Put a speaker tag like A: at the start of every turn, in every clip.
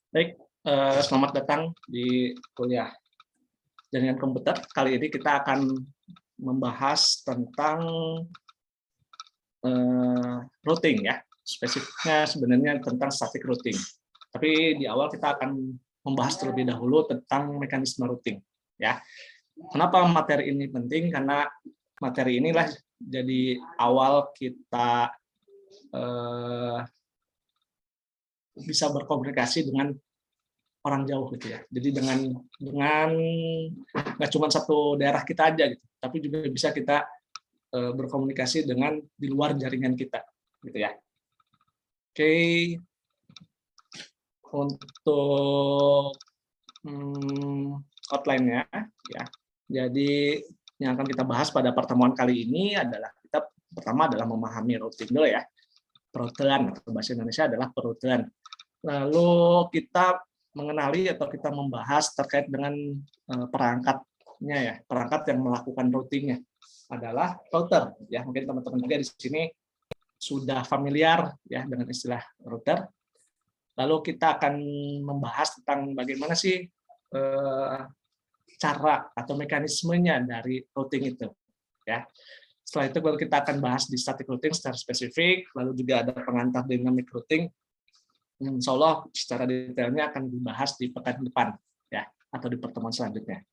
A: Baik, selamat datang di kuliah jaringan komputer. Kali ini kita akan membahas tentang routing ya. Spesifiknya sebenarnya tentang static routing. Tapi di awal kita akan membahas terlebih dahulu tentang mekanisme routing ya. Kenapa materi ini penting? Karena materi inilah jadi awal kita bisa berkomunikasi dengan orang jauh gitu ya. Jadi dengan nggak cuma satu daerah kita aja gitu, tapi juga bisa kita berkomunikasi dengan di luar jaringan kita gitu ya. Oke. Untuk outline-nya ya. Jadi yang akan kita bahas pada pertemuan kali ini adalah kita pertama adalah memahami routing dulu ya. Peroutean atau bahasa Indonesia adalah peroutean. Lalu kita mengenali atau kita membahas terkait dengan perangkatnya ya, perangkat yang melakukan routingnya adalah router ya. Mungkin teman-teman juga di sini sudah familiar ya dengan istilah router. Lalu kita akan membahas tentang bagaimana sih cara atau mekanismenya dari routing itu ya. Setelah itu baru kita akan bahas di static routing secara spesifik, lalu juga ada pengantar dynamic routing. Insya Allah secara detailnya akan dibahas di pekan depan ya, atau di pertemuan selanjutnya.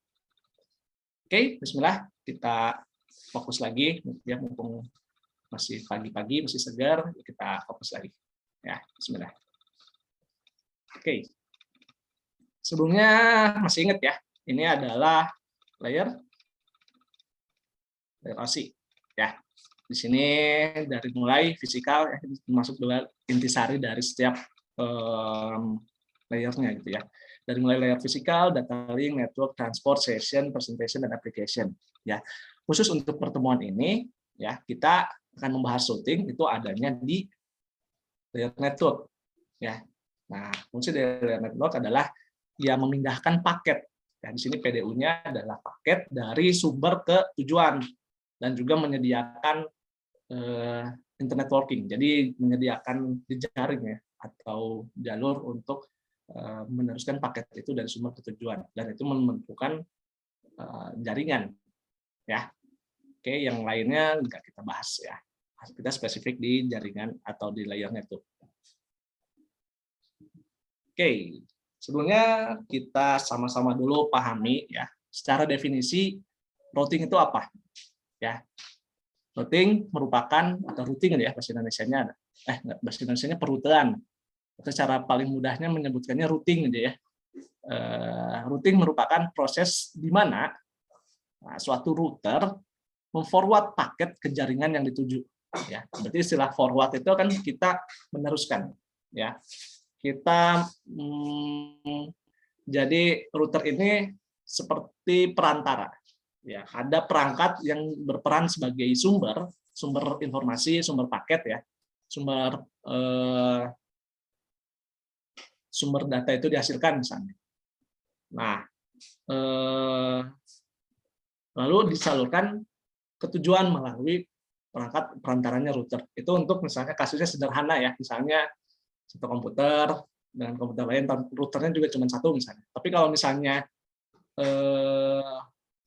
A: Oke, bismillah, kita fokus lagi ya, mumpung masih pagi-pagi, masih segar, kita fokus lagi ya. Bismillah. Oke. Sebelumnya masih ingat ya, ini adalah layer OSI ya. Di sini dari mulai fisikal ya, masuk dua intisari dari setiap layernya gitu ya. Dari mulai layer fisikal, data link, network, transport, session, presentation, dan application. Ya, khusus untuk pertemuan ini, ya kita akan membahas routing itu adanya di layer network. Ya, nah fungsi dari layer network adalah ya memindahkan paket. Ya, di sini PDU-nya adalah paket dari sumber ke tujuan dan juga menyediakan internet working. Jadi menyediakan jejaring ya, atau jalur untuk meneruskan paket itu dari sumber ke tujuan, dan itu menentukan jaringan ya. Oke, yang lainnya nggak kita bahas ya, kita spesifik di jaringan atau di layer network. Oke, sebelumnya kita sama-sama dulu pahami ya secara definisi routing itu apa ya. Routing merupakan atau routing ya bahasa Indonesianya bahasa Indonesianya peroutean. Secara paling mudahnya menyebutkannya routing gitu ya. Routing merupakan proses di mana suatu router memforward paket ke jaringan yang dituju ya. Berarti istilah forward itu kan kita meneruskan ya. Kita jadi router ini seperti perantara ya. Ada perangkat yang berperan sebagai sumber informasi, sumber paket ya. Sumber data itu dihasilkan misalnya. Nah, lalu disalurkan ke tujuan melalui perangkat perantaranya router. Itu untuk misalnya kasusnya sederhana ya, misalnya satu komputer dengan komputer lain, routernya juga cuma satu misalnya. Tapi kalau misalnya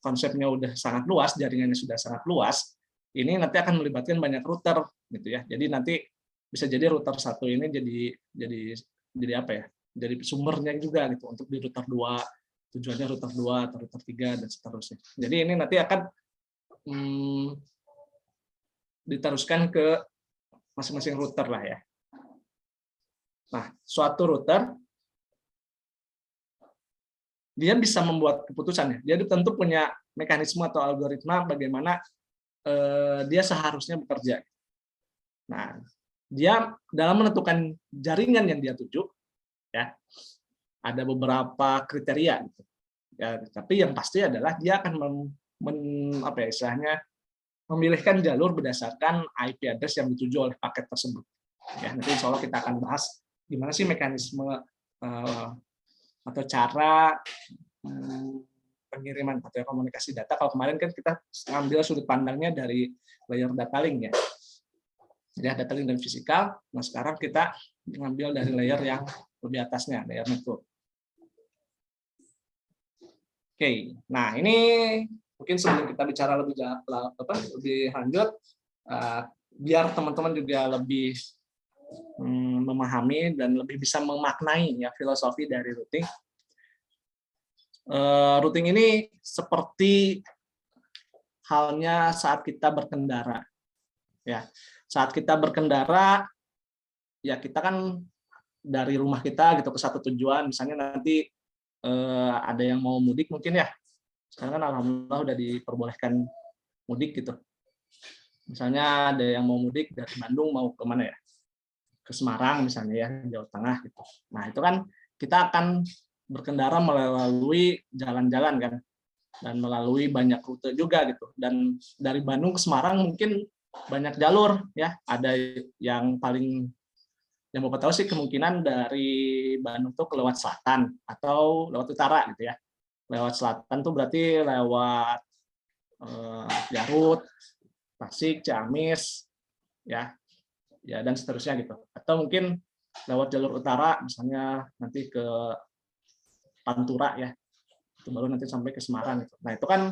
A: konsepnya udah sangat luas, jaringannya sudah sangat luas, ini nanti akan melibatkan banyak router gitu ya. Jadi nanti bisa jadi router satu ini jadi apa ya? Jadi sumbernya juga gitu untuk di router 2, tujuannya router 2 atau router 3 dan seterusnya. Jadi ini nanti akan diteruskan ke masing-masing router lah ya. Nah, suatu router dia bisa membuat keputusan ya. Dia tentu punya mekanisme atau algoritma bagaimana dia seharusnya bekerja. Nah, dia dalam menentukan jaringan yang dia tuju ya, ada beberapa kriteria gitu. Ya, tapi yang pasti adalah dia akan memilihkan jalur berdasarkan IP address yang dituju oleh paket tersebut. Ya, nanti insya Allah kita akan bahas gimana sih mekanisme atau cara pengiriman atau komunikasi data. Kalau kemarin kan kita ambil sudut pandangnya dari layer data link ya. Jadi data link dan fisikal. Nah sekarang kita mengambil dari layer yang lebih atasnya, layer network. Oke, nah ini mungkin sebelum kita bicara lebih lanjut, biar teman-teman juga lebih memahami dan lebih bisa memaknai ya filosofi dari routing. Routing ini seperti halnya saat kita berkendara. Ya, saat kita berkendara, ya kita kan dari rumah kita gitu ke satu tujuan, misalnya nanti ada yang mau mudik mungkin ya. Sekarang kan alhamdulillah udah diperbolehkan mudik gitu. Misalnya ada yang mau mudik dari Bandung mau ke mana ya? Ke Semarang misalnya ya, Jawa Tengah gitu. Nah, itu kan kita akan berkendara melalui jalan-jalan kan, dan melalui banyak rute juga gitu. Dan dari Bandung ke Semarang mungkin banyak jalur ya. Ada yang paling yang mau tahu sih kemungkinan dari Bandung tuh ke lewat selatan atau lewat utara gitu ya. Lewat selatan tuh berarti lewat Garut, Tasik, Ciamis, ya dan seterusnya gitu. Atau mungkin lewat jalur utara, misalnya nanti ke Pantura ya, itu baru nanti sampai ke Semarang. Gitu. Nah itu kan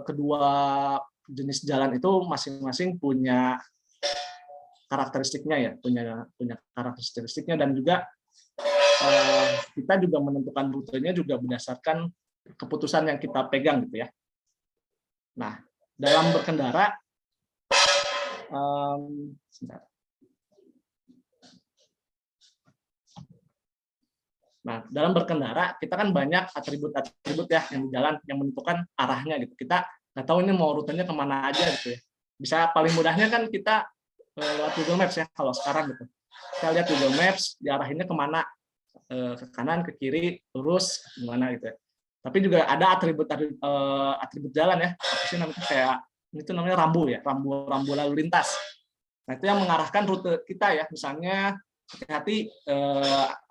A: kedua jenis jalan itu masing-masing punya karakteristiknya ya, punya karakteristiknya, dan juga kita juga menentukan rutenya juga berdasarkan keputusan yang kita pegang gitu ya. Nah dalam berkendara, nah dalam berkendara kita kan banyak atribut-atribut ya yang di jalan yang menentukan arahnya gitu. Kita nggak tahu ini mau rutenya kemana aja gitu ya. Bisa paling mudahnya kan kita lewat Google Maps ya kalau sekarang gitu. Kita lihat Google Maps diarahinnya kemana, ke kanan, ke kiri, lurus, gimana gitu ya. Tapi juga ada atribut jalan ya. Apa sih namanya, kayak itu namanya rambu ya, rambu lalu lintas. Nah itu yang mengarahkan rute kita ya. Misalnya hati-hati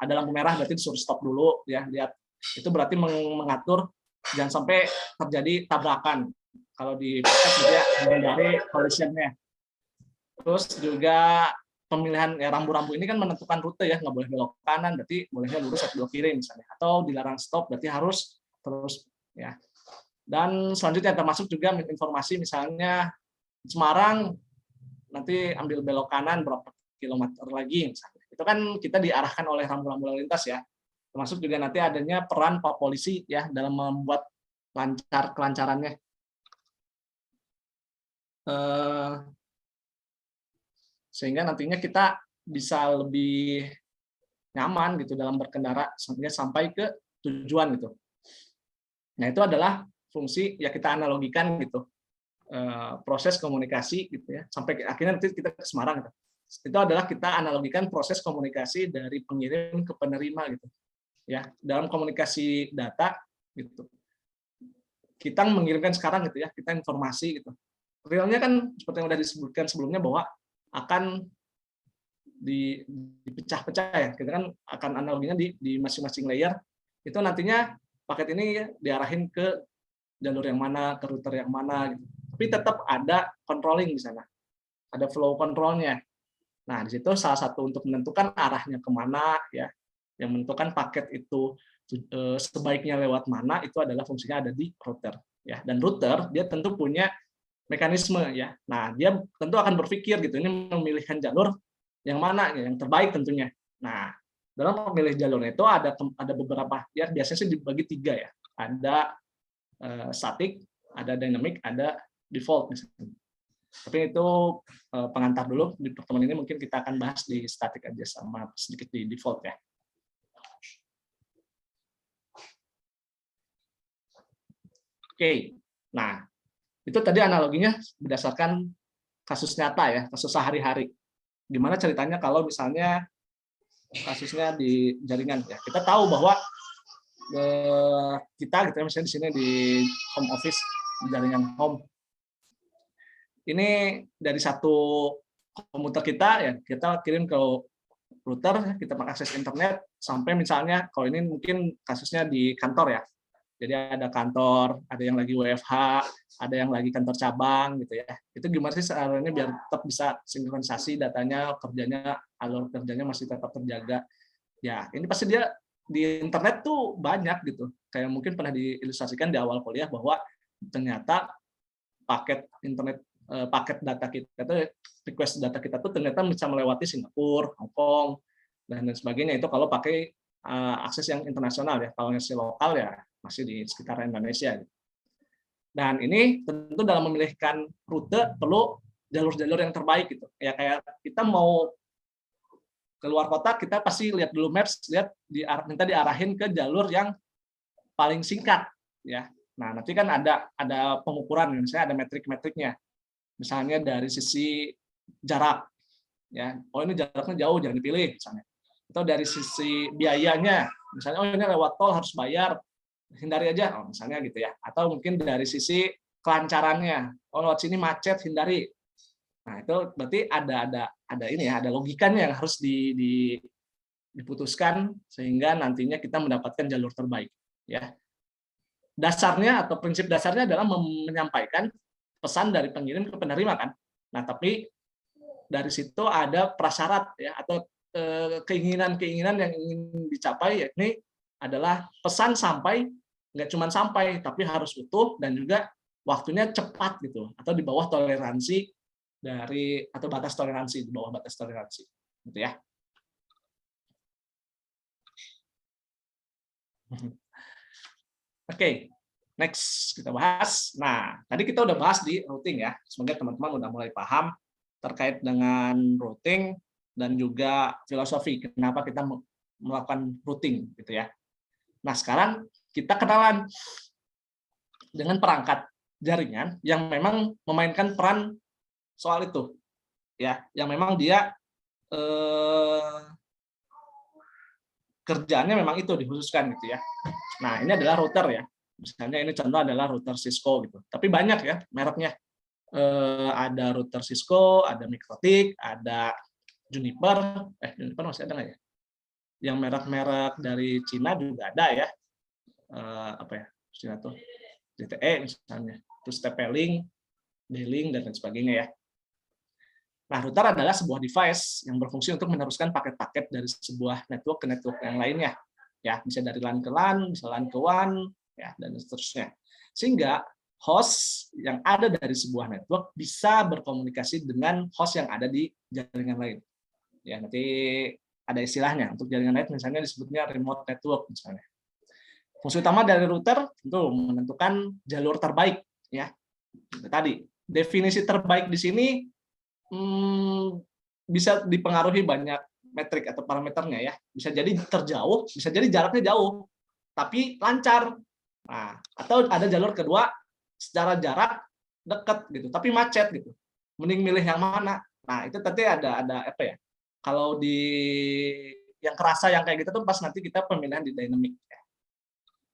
A: ada lampu merah berarti disuruh stop dulu ya, lihat. Itu berarti mengatur jangan sampai terjadi tabrakan. Kalau di podcast gitu ya, menghindari collision-nya. Terus juga pemilihan ya, rambu-rambu ini kan menentukan rute ya, nggak boleh belok kanan berarti bolehnya lurus atau belok kiri misalnya, atau dilarang stop berarti harus terus ya. Dan selanjutnya termasuk juga informasi misalnya Semarang nanti ambil belok kanan berapa kilometer lagi misalnya. Itu kan kita diarahkan oleh rambu-rambu lalu lintas ya. Termasuk juga nanti adanya peran Pak Polisi ya dalam membuat kelancarannya. Sehingga nantinya kita bisa lebih nyaman gitu dalam berkendara sampai ke tujuan gitu. Nah itu adalah fungsi ya, kita analogikan gitu proses komunikasi gitu ya, sampai akhirnya nanti kita ke Semarang gitu. Itu adalah kita analogikan proses komunikasi dari pengirim ke penerima gitu ya. Dalam komunikasi data gitu, kita mengirimkan sekarang gitu ya, kita informasi gitu. Realnya kan seperti yang sudah disebutkan sebelumnya bahwa akan dipecah-pecah ya, kita kan akan analoginya di masing-masing layer itu nantinya paket ini diarahin ke jalur yang mana, ke router yang mana gitu. Tapi tetap ada controlling di sana, ada flow controlnya. Nah di situ salah satu untuk menentukan arahnya kemana ya, yang menentukan paket itu sebaiknya lewat mana, itu adalah fungsinya ada di router ya. Dan router dia tentu punya mekanisme ya. Nah, dia tentu akan berpikir gitu, ini memilihkan jalur yang mana yang terbaik tentunya. Nah, dalam memilih jalurnya itu ada beberapa ya, biasanya sih dibagi 3 ya. Ada static, ada dynamic, ada default misalnya. Tapi itu pengantar dulu, di pertemuan ini mungkin kita akan bahas di static aja sama sedikit di default ya. Oke. Nah, itu tadi analoginya berdasarkan kasus nyata ya, kasus sehari-hari. Gimana ceritanya kalau misalnya kasusnya di jaringan ya. Kita tahu bahwa kita gitu misalnya di sini di home office, jaringan home. Ini dari satu komputer kita ya, kita kirim ke router, kita mengakses internet sampai misalnya kalau ini mungkin kasusnya di kantor ya. Jadi ada kantor, ada yang lagi WFH, ada yang lagi kantor cabang gitu ya. Itu gimana sih caranya biar tetap bisa sinkronisasi datanya, kerjanya, alur kerjanya masih tetap terjaga. Ya, ini pasti dia di internet tuh banyak gitu. Kayak mungkin pernah diilustrasikan di awal kuliah bahwa ternyata paket internet paket data kita tuh request data kita tuh ternyata bisa melewati Singapura, Hong Kong dan lain sebagainya itu kalau pakai akses yang internasional ya. Kalau yang lokal ya masih di sekitar Indonesia. Dan ini tentu dalam memilihkan rute perlu jalur-jalur yang terbaik gitu. Ya kayak kita mau keluar kota kita pasti lihat dulu maps, lihat minta diarahin ke jalur yang paling singkat ya. Nah, nanti kan ada pengukuran misalnya ada metrik-metriknya. Misalnya dari sisi jarak ya. Oh ini jaraknya jauh jangan dipilih misalnya. Atau dari sisi biayanya, misalnya oh ini lewat tol harus bayar, hindari aja, oh, misalnya gitu ya. Atau mungkin dari sisi kelancarannya, oh lewat sini macet, hindari. Nah itu berarti ada ini ya, ada logikanya yang harus diputuskan sehingga nantinya kita mendapatkan jalur terbaik. Ya, dasarnya atau prinsip dasarnya adalah menyampaikan pesan dari pengirim ke penerima kan. Nah tapi dari situ ada prasyarat ya atau keinginan-keinginan yang ingin dicapai yakni adalah pesan sampai nggak cuma sampai tapi harus utuh dan juga waktunya cepat gitu atau di bawah toleransi dari atau batas toleransi di bawah batas toleransi gitu ya. Oke, next kita bahas. Nah, tadi kita udah bahas di routing ya. Semoga teman-teman udah mulai paham terkait dengan routing dan juga filosofi kenapa kita melakukan routing gitu ya. Nah, sekarang kita kenalan dengan perangkat jaringan yang memang memainkan peran soal itu. Ya, yang memang dia kerjaannya memang itu dikhususkan gitu ya. Nah, ini adalah router ya. Misalnya ini contoh adalah router Cisco gitu. Tapi banyak ya mereknya. Ada router Cisco, ada MikroTik, ada Juniper. Juniper masih ada nggak ya? Yang merek-merek dari Cina juga ada ya. Apa ya? Cina tuh ZTE misalnya. Terus TP-Link, D-Link dan lain sebagainya ya. Nah, router adalah sebuah device yang berfungsi untuk meneruskan paket-paket dari sebuah network ke network yang lainnya. Ya, bisa dari LAN ke LAN, bisa LAN ke WAN, ya, dan seterusnya. Sehingga host yang ada dari sebuah network bisa berkomunikasi dengan host yang ada di jaringan lain. Ya, nanti ada istilahnya untuk jaringan lain, misalnya disebutnya remote network misalnya. Fungsi utama dari router itu menentukan jalur terbaik. Ya, tadi definisi terbaik di sini bisa dipengaruhi banyak metrik atau parameternya ya. Bisa jadi terjauh, bisa jadi jaraknya jauh, tapi lancar. Nah, atau ada jalur kedua secara jarak dekat gitu, tapi macet gitu. Mending milih yang mana? Nah, itu tadi ada apa ya? Kalau di yang kerasa yang kayak gitu tuh pas nanti kita pemilihan di dynamic ya.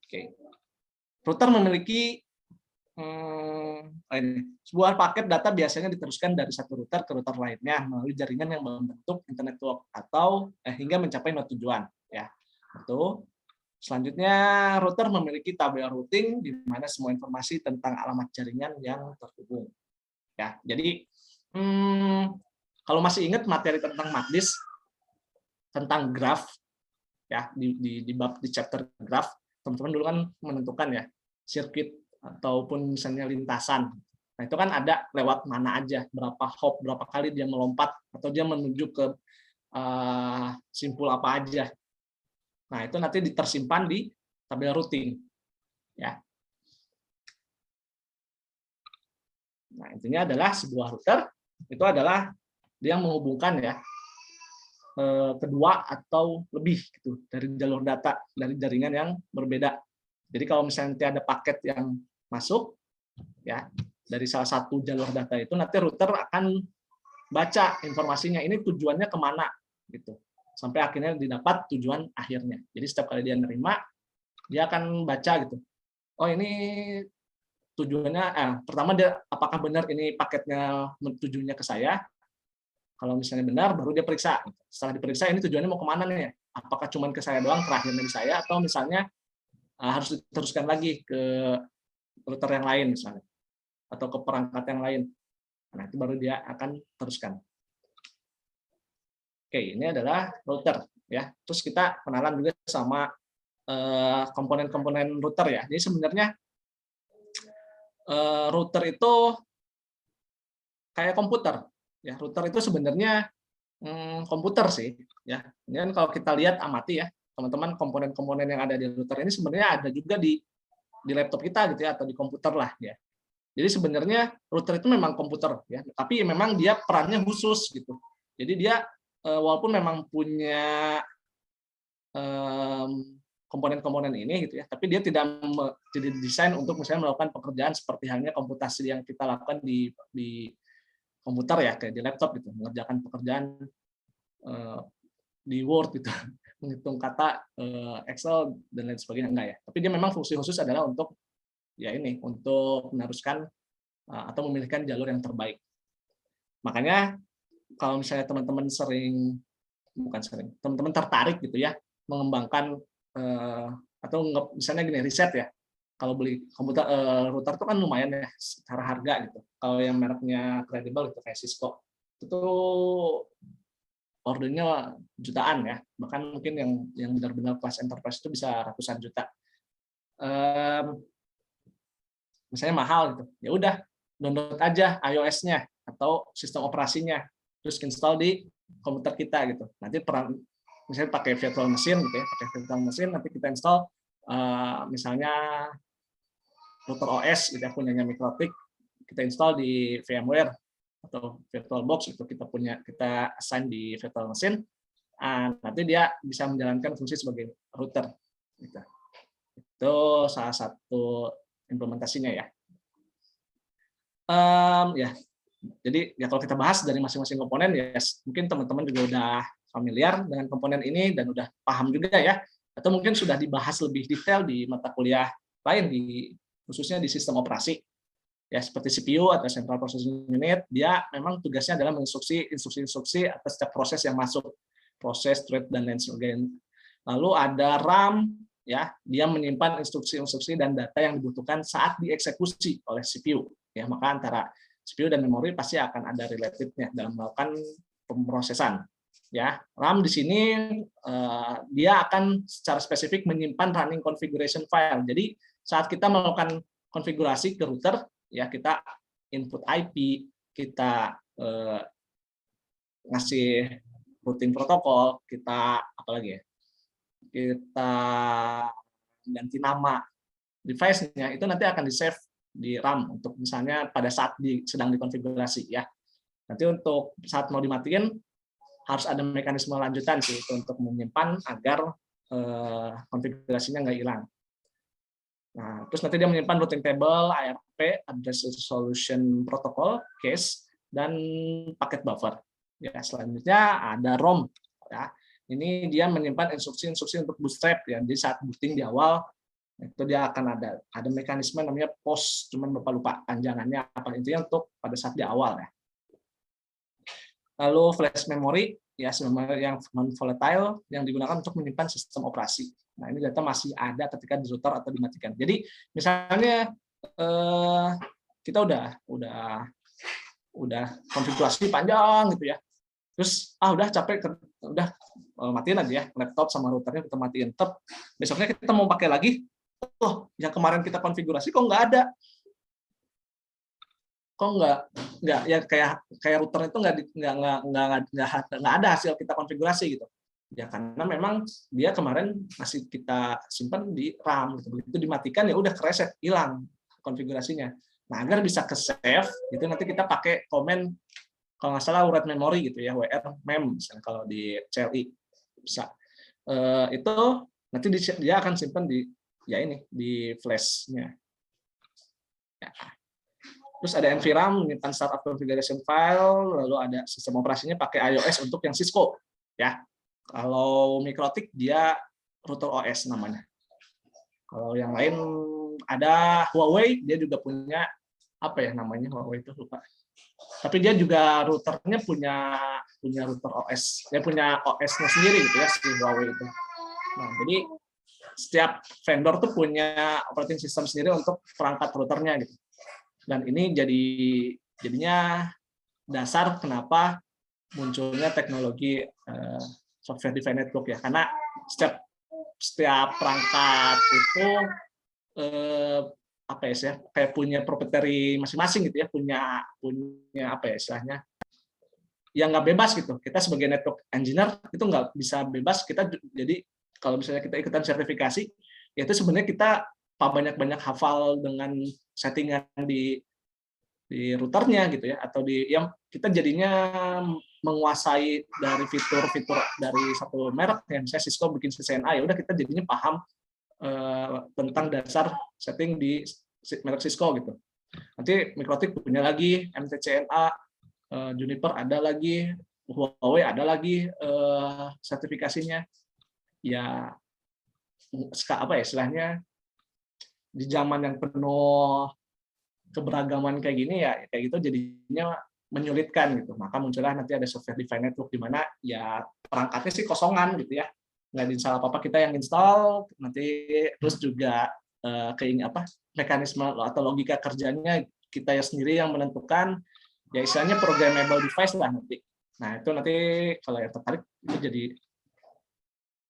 A: Oke. Router memiliki sebuah paket data biasanya diteruskan dari satu router ke router lainnya melalui jaringan yang membentuk internet network atau hingga mencapai node tujuan ya. Itu selanjutnya router memiliki tabel routing di mana semua informasi tentang alamat jaringan yang terhubung ya. Jadi kalau masih ingat materi tentang MACDIS tentang graph ya di bab di chapter graph teman-teman dulu kan menentukan ya sirkuit ataupun misalnya lintasan. Nah, itu kan ada lewat mana aja, berapa hop, berapa kali dia melompat, atau dia menuju ke simpul apa aja. Nah, itu nanti tersimpan di tabel routing. Ya. Nah, intinya adalah sebuah router, itu adalah dia menghubungkan ya, kedua atau lebih gitu dari jalur data, dari jaringan yang berbeda. Jadi kalau misalnya nanti ada paket yang masuk ya dari salah satu jalur data itu nanti router akan baca informasinya ini tujuannya kemana gitu sampai akhirnya didapat tujuan akhirnya. Jadi setiap kali dia nerima dia akan baca gitu. Oh ini tujuannya pertama dia apakah benar ini paketnya tujuannya ke saya. Kalau misalnya benar baru dia periksa. Setelah diperiksa ini tujuannya mau kemana nih? Apakah cuma ke saya doang terakhirnya di saya atau misalnya harus diteruskan lagi ke router yang lain misalnya, atau ke perangkat yang lain. Nah, itu baru dia akan teruskan. Oke, ini adalah router ya. Terus kita kenalan juga sama komponen-komponen router ya. Jadi sebenarnya router itu kayak komputer ya. Router itu sebenarnya komputer sih ya. Ini kan kalau kita lihat amati ya, teman-teman, komponen-komponen yang ada di router ini sebenarnya ada juga di laptop kita gitu ya, atau di komputer lah ya. Jadi sebenarnya router itu memang komputer ya, tapi memang dia perannya khusus gitu. Jadi dia walaupun memang punya komponen-komponen ini gitu ya, tapi dia tidak didesain untuk misalnya melakukan pekerjaan seperti halnya komputasi yang kita lakukan di komputer ya, kayak di laptop gitu, mengerjakan pekerjaan di Word gitu, menghitung kata, Excel dan lain sebagainya, enggak ya. Tapi dia memang fungsi khusus adalah untuk ya ini, untuk meneruskan atau memilihkan jalur yang terbaik. Makanya kalau misalnya teman-teman teman-teman tertarik gitu ya, mengembangkan atau misalnya gini, riset ya, kalau beli komputer router itu kan lumayan ya secara harga gitu. Kalau yang mereknya kredibel itu kayak Cisco, itu ordernya jutaan ya, bahkan mungkin yang benar-benar kelas enterprise itu bisa ratusan juta. Misalnya mahal gitu, ya udah download aja iOS-nya atau sistem operasinya, terus install di komputer kita gitu. Nanti misalnya pakai virtual machine gitu ya, pakai virtual machine, nanti kita install misalnya router OS gitu ya, punyanya Mikrotik, kita install di VMware atau VirtualBox, itu kita assign di virtual machine, nanti dia bisa menjalankan fungsi sebagai router gitu. Itu salah satu implementasinya ya. Ya, jadi ya kalau kita bahas dari masing-masing komponen ya, mungkin teman-teman juga udah familiar dengan komponen ini dan udah paham juga ya, atau mungkin sudah dibahas lebih detail di mata kuliah lain, khususnya di sistem operasi. Ya, seperti CPU atau Central Processing Unit, dia memang tugasnya adalah instruksi-instruksi atas setiap proses yang masuk, proses, thread, dan lain sebagainya. Lalu ada RAM, ya, dia menyimpan instruksi-instruksi dan data yang dibutuhkan saat dieksekusi oleh CPU. Ya, maka antara CPU dan memori pasti akan ada related-nya dalam melakukan pemrosesan. Ya, RAM di sini dia akan secara spesifik menyimpan running configuration file. Jadi saat kita melakukan konfigurasi ke router, ya kita input IP, kita ngasih routing protokol, kita apalagi ya, kita ganti nama device-nya, itu nanti akan di-save di RAM untuk misalnya pada saat sedang dikonfigurasi ya. Nanti untuk saat mau dimatiin harus ada mekanisme lanjutan sih untuk menyimpan agar konfigurasinya nggak hilang. Nah, terus nanti dia menyimpan routing table, ARP, address resolution protocol, cache, dan paket buffer. Ya, selanjutnya ada ROM. Ya, ini dia menyimpan instruksi-instruksi untuk bootstrap. Ya, jadi saat booting di awal itu dia akan ada mekanisme namanya POS, cuman Bapak lupa panjangannya apa, intinya untuk pada saat di awal ya. Lalu flash memory, ya yang non volatile yang digunakan untuk menyimpan sistem operasi. Nah, ini data masih ada ketika di router atau dimatikan. Jadi misalnya kita udah konfigurasi panjang gitu ya. Terus udah capek, udah matiin aja ya laptop sama routernya, kita matiin. Besoknya kita mau pakai lagi, yang kemarin kita konfigurasi kok nggak ada. Kok nggak ya, kayak router itu nggak ada hasil kita konfigurasi gitu. Ya karena memang dia kemarin masih kita simpan di RAM gitu. Begitu dimatikan ya udah kereset, hilang konfigurasinya. Nah, agar bisa ke save itu nanti kita pakai komen, kalau nggak salah write memory gitu ya, WR mem misalnya kalau di CLI bisa. Itu nanti dia akan simpan di di flash-nya. Ya. Terus ada NVRAM, menyimpan startup configuration file, lalu ada sistem operasinya pakai iOS untuk yang Cisco ya. Kalau Mikrotik dia router OS namanya. Kalau yang lain ada Huawei, dia juga punya apa ya namanya, Huawei itu lupa. Tapi dia juga routernya punya router OS. Dia punya OS-nya sendiri gitu ya si Huawei itu. Nah, jadi setiap vendor tuh punya operating system sendiri untuk perangkat routernya gitu. Dan ini jadinya dasar kenapa munculnya teknologi software defined network ya, karena setiap perangkat itu apa ya, kayak punya proprietary masing-masing gitu ya, punya apa ya istilahnya, yang nggak bebas gitu. Kita sebagai network engineer itu nggak bisa bebas. Kita jadi kalau misalnya kita ikutan sertifikasi, ya itu sebenarnya kita banyak hafal dengan settingan di routernya gitu ya, atau yang kita jadinya menguasai dari fitur-fitur dari satu merek, yang saya Cisco bikin CCNA, ya udah kita jadinya paham tentang dasar setting di merek Cisco gitu. Nanti Mikrotik punya lagi MTCNA, Juniper ada lagi, Huawei ada lagi sertifikasinya. Ya apa ya istilahnya, di zaman yang penuh keberagaman kayak gini ya kayak gitu jadinya menyulitkan gitu. Maka muncullah nanti ada software defined network di mana ya perangkatnya sih kosongan gitu ya, nggak diinstal apa-apa, kita yang install nanti, terus juga mekanisme atau logika kerjanya kita ya sendiri yang menentukan, ya istilahnya programmable device lah nanti. Nah itu nanti kalau yang tertarik itu jadi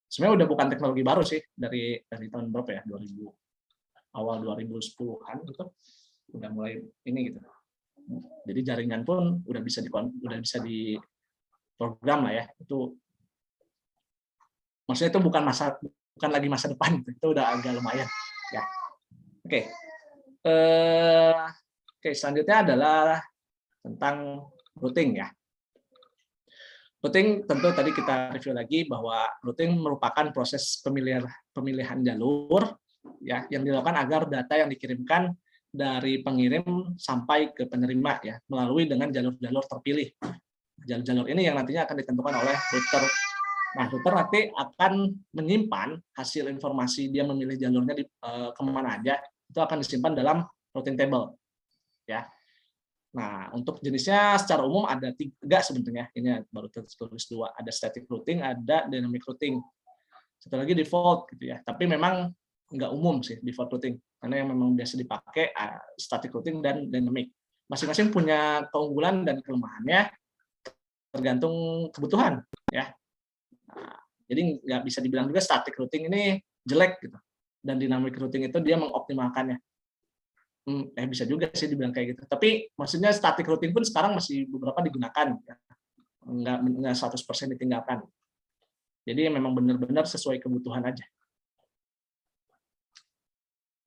A: sebenarnya udah bukan teknologi baru sih, dari tahun berapa ya, 2000 awal 2010-an gitu udah mulai ini gitu. Jadi jaringan pun udah bisa diprogram lah ya. Itu maksudnya itu bukan lagi masa depan, itu udah agak lumayan ya. Oke. Oke, selanjutnya adalah tentang routing ya. Routing tentu tadi kita review lagi bahwa routing merupakan proses pemilihan jalur ya yang dilakukan agar data yang dikirimkan dari pengirim sampai ke penerima ya melalui dengan jalur-jalur terpilih. Jalur-jalur ini yang nantinya akan ditentukan oleh router. Nah, router nanti akan menyimpan hasil informasi dia memilih jalurnya kemana aja, itu akan disimpan dalam routing table ya. Nah, untuk jenisnya secara umum ada 3 sebenarnya. Ini baru tertulis 2, ada static routing, ada dynamic routing. Satu lagi default gitu ya. Tapi memang nggak umum sih default routing, karena yang memang biasa dipakai static routing dan dynamic. Masing-masing punya keunggulan dan kelemahannya tergantung kebutuhan ya. Nah, jadi nggak bisa dibilang juga static routing ini jelek gitu dan dynamic routing itu dia mengoptimalkannya. Bisa juga sih dibilang kayak gitu. Tapi maksudnya static routing pun sekarang masih beberapa digunakan ya. Nggak 100% ditinggalkan. Jadi memang benar-benar sesuai kebutuhan aja.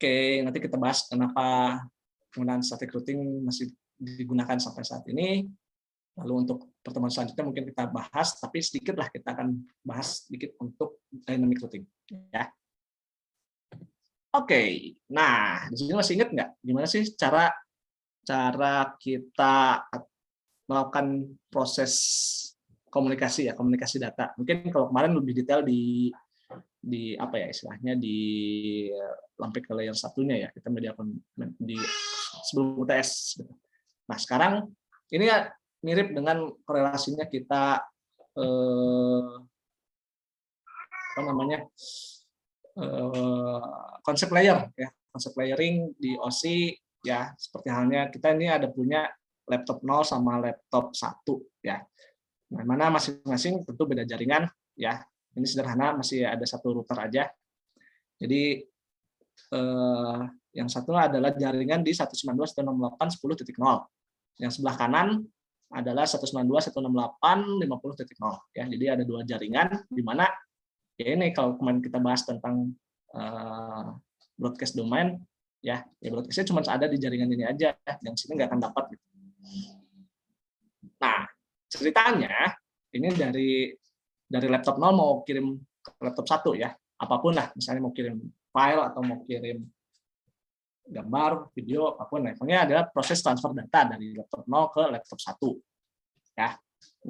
A: Oke, nanti kita bahas kenapa penggunaan static routing masih digunakan sampai saat ini. Lalu untuk pertemuan selanjutnya mungkin kita bahas, tapi sedikit lah kita akan bahas sedikit untuk dynamic routing. Ya. Oke, nah di sini masih ingat nggak gimana sih cara kita melakukan proses komunikasi data? Mungkin kalau kemarin lebih detail di apa ya istilahnya di sampai ke layer satunya ya, kita mediakan di sebelum UTS. Nah sekarang ini ya mirip dengan korelasinya kita konsep layer ya, konsep layering di OSI ya, seperti halnya kita ini ada punya laptop 0 sama laptop 1 ya. Nah, mana masing-masing tentu beda jaringan ya. Ini sederhana, masih ada satu router aja. Jadi yang satu adalah jaringan di 192.168.10.0. Yang sebelah kanan adalah 192.168.50.0 ya. Jadi ada 2 jaringan di mana ya ini kalau kemarin kita bahas tentang broadcast domain ya broadcastnya cuma ada di jaringan ini aja, yang sini nggak akan dapat gitu. Nah ceritanya ini dari laptop 0 mau kirim ke laptop 1 ya, apapun lah, misalnya mau kirim file atau mau kirim gambar, video, apapun. Pokoknya adalah proses transfer data dari laptop 0 ke laptop 1 ya.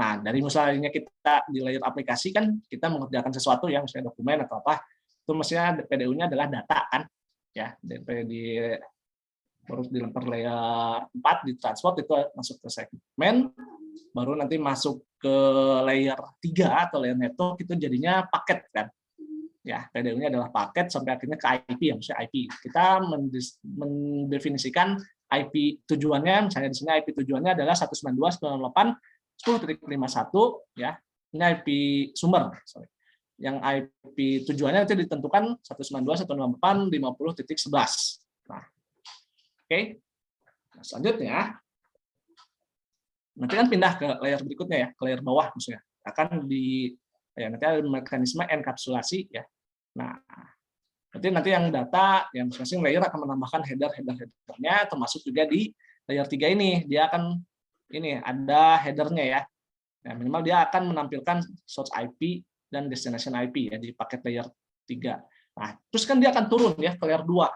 A: Nah dari misalnya kita di layer aplikasi kan kita mengerjakan sesuatu yang misalnya dokumen atau apa, itu mestinya PDU-nya adalah data kan ya, baru dilempar layer 4 di transport itu masuk ke segmen, baru nanti masuk ke layer 3 atau layer network itu jadinya paket kan. ya PDU-nya adalah paket sampai akhirnya ke IP, ya maksudnya IP. Kita mendefinisikan IP tujuannya, misalnya di sini IP tujuannya adalah 192.168.10.51, ya. Ini IP sumber, sorry. Yang IP tujuannya nanti ditentukan 192.168.50.11. Nah, oke. Nah, selanjutnya nanti kan pindah ke layer berikutnya, ya, ke layer bawah maksudnya. Akan nanti ada mekanisme enkapsulasi, ya. Nah, nanti yang data yang masing-masing layer akan menambahkan header-headernya, termasuk juga di layer 3 ini dia akan ada headernya, ya. Nah, minimal dia akan menampilkan source IP dan destination IP, ya, di paket layer 3. Nah, terus kan dia akan turun, ya, ke layer 2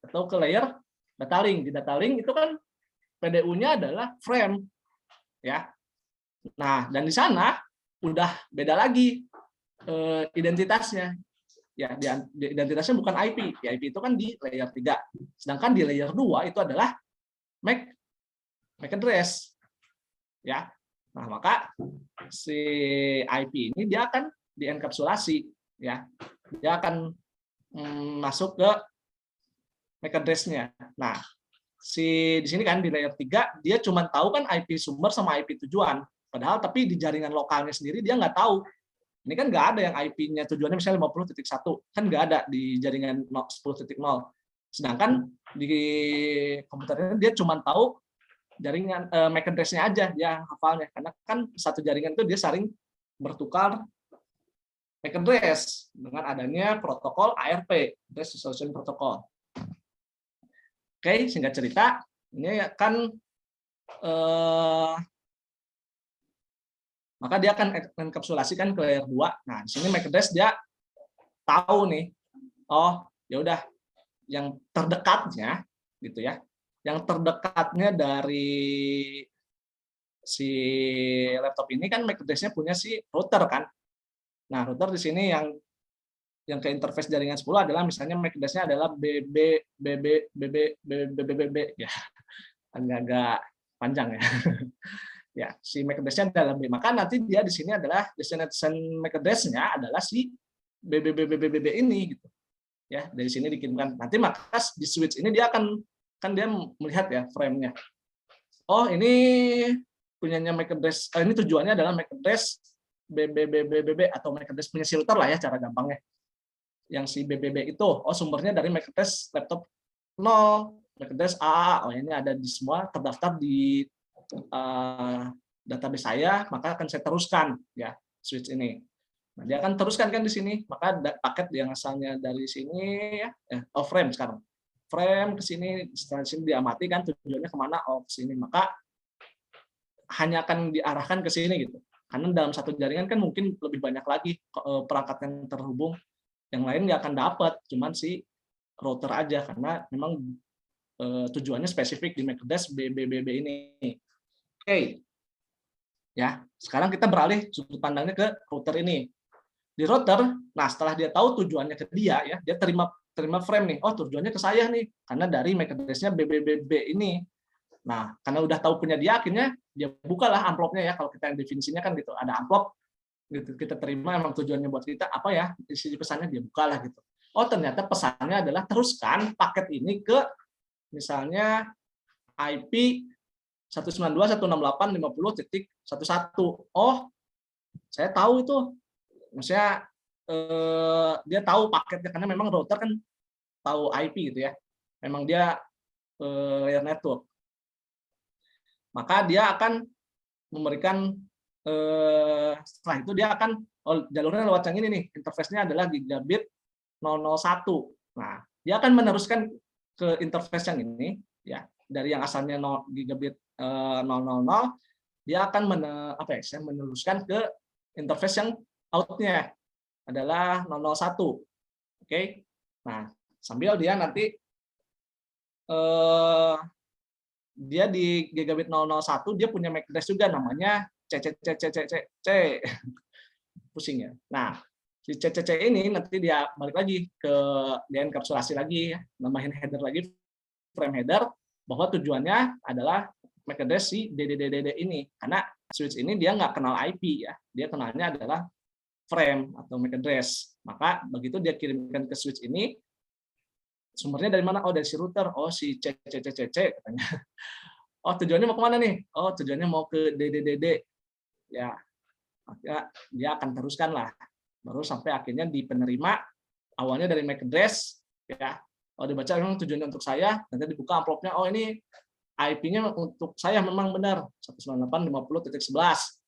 A: atau ke layer data link. Di data link itu kan PDU-nya adalah frame, ya. Nah, dan di sana udah beda lagi identitasnya. Ya, identitasnya bukan IP. Ya, IP itu kan di layer 3. Sedangkan di layer 2 itu adalah MAC address. Ya. Nah, maka si IP ini dia akan dienkapsulasi, ya. Dia akan masuk ke MAC address-nya. Nah, di sini kan di layer 3 dia cuma tahu kan IP sumber sama IP tujuan. Padahal tapi di jaringan lokalnya sendiri dia nggak tahu. Ini kan nggak ada yang IP-nya tujuannya misalnya 50.1, kan nggak ada di jaringan 10.0. Sedangkan di komputernya dia cuma tahu jaringan MAC address-nya aja dia hafalnya, karena kan satu jaringan itu dia saling bertukar MAC address dengan adanya protokol ARP, Address Resolution Protocol. Oke, singkat cerita, ini kan maka dia akan enkapsulasikan ke layer 2. Nah, di sini MAC address dia tahu nih, oh ya udah yang terdekatnya gitu, ya. Yang terdekatnya dari si laptop ini kan MAC address-nya punya si router kan. Nah, router di sini yang ke interface jaringan 10 adalah misalnya MAC address-nya adalah BB ya. Agak panjang, ya. Ya, si MAC address-nya adalah B. Maka nanti dia di sini adalah destination MAC address-nya adalah si BB ini gitu. Ya, dari sini dikirimkan. Nanti maka di switch ini dia akan dia melihat, ya, frame-nya. Oh, ini punyanya MAC address, ini tujuannya adalah MAC address BB atau MAC address punya filter lah, ya, cara gampangnya. Yang si BBB itu, oh sumbernya dari MAC address laptop 0, MAC address A, oh ini ada di semua terdaftar di database saya, maka akan saya teruskan, ya, switch ini. Nah, dia akan teruskan kan di sini, maka paket yang asalnya dari sini, ya, frame sekarang. Frame ke sini, setelah sini diamati kan tujuannya kemana, oh ke sini, maka hanya akan diarahkan ke sini gitu. Karena dalam satu jaringan kan mungkin lebih banyak lagi perangkat yang terhubung, yang lain nggak akan dapat, cuman si router aja, karena memang tujuannya spesifik di MAC address BBB ini. Oke. Ya, sekarang kita beralih sudut pandangnya ke router ini. Di router, nah setelah dia tahu tujuannya ke dia, ya, dia terima frame nih. Oh, tujuannya ke saya nih, karena dari MAC address-nya BBB ini. Nah, karena udah tahu punya dia, akhirnya dia bukalah amplopnya, ya. Kalau kita yang definisinya kan gitu, ada amplop gitu, kita terima emang tujuannya buat kita apa, ya, isi pesannya dia bukalah gitu. Oh, ternyata pesannya adalah teruskan paket ini ke misalnya IP 192.168.50.11. Oh, saya tahu itu. Maksudnya dia tahu paketnya karena memang router kan tahu IP gitu, ya. Memang dia layer network. Maka dia akan memberikan setelah itu dia akan jalurnya lewat yang ini nih, interface-nya adalah gigabit 001. Nah, dia akan meneruskan ke interface yang ini, ya, dari yang asalnya gigabit 000, dia akan meneruskan ke interface yang outnya adalah 001. Oke. Nah, sambil dia nanti dia di gigabit 001 dia punya MAC address juga namanya CCC. Pusing, ya. Nah, si CCC ini nanti dia balik lagi ke dia enkapsulasi lagi, ya, nambahin header lagi, frame header, bahwa tujuannya adalah MAC address si DDDD ini, karena switch ini dia nggak kenal IP, ya, dia kenalnya adalah frame atau MAC address. Maka begitu dia kirimkan ke switch ini, sumbernya dari mana? Oh, dari si router. Oh, si CCCCC katanya. Oh, tujuannya mau kemana nih? Oh, tujuannya mau ke DDDD. Ya, maka dia akan teruskan lah. Baru sampai akhirnya di penerima, awalnya dari MAC address, ya. Oh, dibaca memang tujuannya untuk saya, nanti dibuka amplopnya. Oh, ini IP-nya untuk saya memang benar 198.50.11.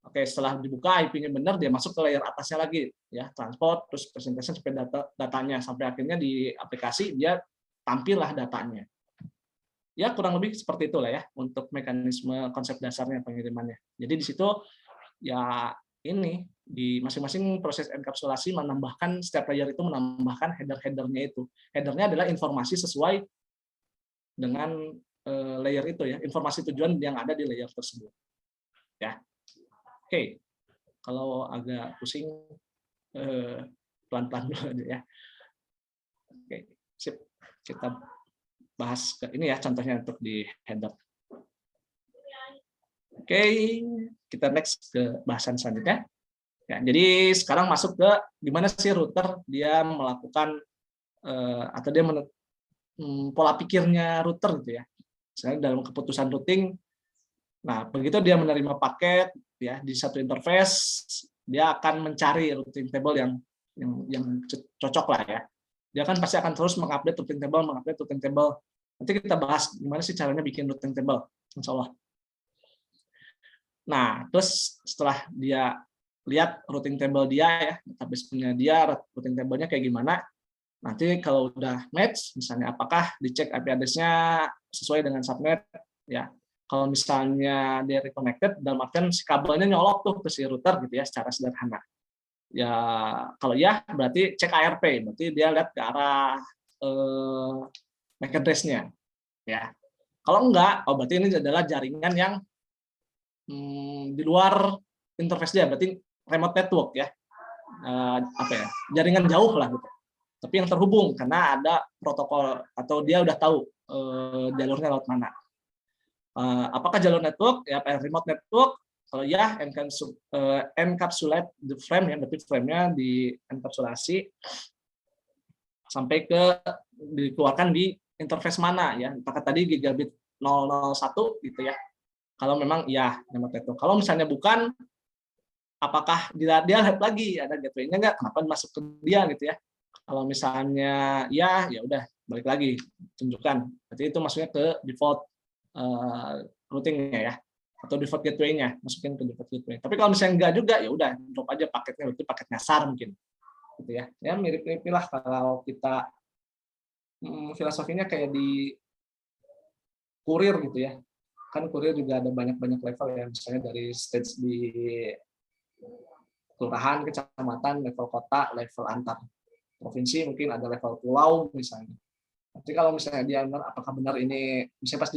A: Oke, setelah dibuka IP-nya benar, dia masuk ke layer atasnya lagi, ya, transport, terus presentation sampai datanya, sampai akhirnya di aplikasi dia tampillah datanya. Ya, kurang lebih seperti itulah ya untuk mekanisme konsep dasarnya pengirimannya. Jadi di situ ya ini di masing-masing proses enkapsulasi menambahkan setiap layer itu menambahkan header-headernya itu. Headernya adalah informasi sesuai dengan layer itu ya, informasi tujuan yang ada di layer tersebut. Ya. Oke. Kalau agak pusing pelan-pelan dulu aja ya. Oke, sip. Kita bahas ke ini ya contohnya untuk di header. Oke, kita next ke bahasan selanjutnya. Ya, jadi sekarang masuk ke gimana sih router dia melakukan atau dia pola pikirnya router gitu ya. Misalnya dalam keputusan routing, nah begitu dia menerima paket ya di satu interface, dia akan mencari routing table yang cocok lah ya. Dia kan pasti akan terus mengupdate routing table. Nanti kita bahas gimana sih caranya bikin routing table, insya Allah. Nah, terus setelah dia lihat routing table dia ya, database-nya dia, routing table-nya kayak gimana, nanti kalau udah match, misalnya apakah dicek IP address-nya sesuai dengan subnet, ya. Kalau misalnya dia reconnected, dalam artian si kabelnya nyolok tuh ke si router gitu ya, secara sederhana. Ya, kalau ya berarti cek ARP, berarti dia lihat ke arah MAC address-nya, ya. Kalau enggak, oh berarti ini adalah jaringan yang di luar interface dia, berarti remote network ya, apa ya, jaringan jauh lah gitu. Tapi yang terhubung karena ada protokol atau dia udah tahu jalurnya lewat mana. Apakah jalur network ya remote network? Kalau ya encapsulate the frame ya, berarti frame-nya di enkapsulasi sampai ke dikeluarkan di interface mana ya. Apakah tadi gigabit 001 gitu ya. Kalau memang ya remote network. Kalau misalnya bukan, apakah dia lihat lagi ada gateway-nya nggak? Kenapa masuk ke dia gitu ya? Kalau misalnya ya udah balik lagi tunjukkan. Berarti itu masuknya ke default routing-nya ya, atau default gateway-nya, masukin ke default gateway. Tapi kalau misalnya enggak juga ya udah drop aja paketnya, berarti paket nyasar mungkin. Gitu ya. Ya mirip-mirip lah kalau kita filosofinya kayak di kurir gitu ya. Kan kurir juga ada banyak-banyak level ya, misalnya dari stage di kelurahan, kecamatan, level kota, level antar provinsi, mungkin ada level pulau misalnya. Tapi kalau misalnya dia apakah benar ini, misalnya pas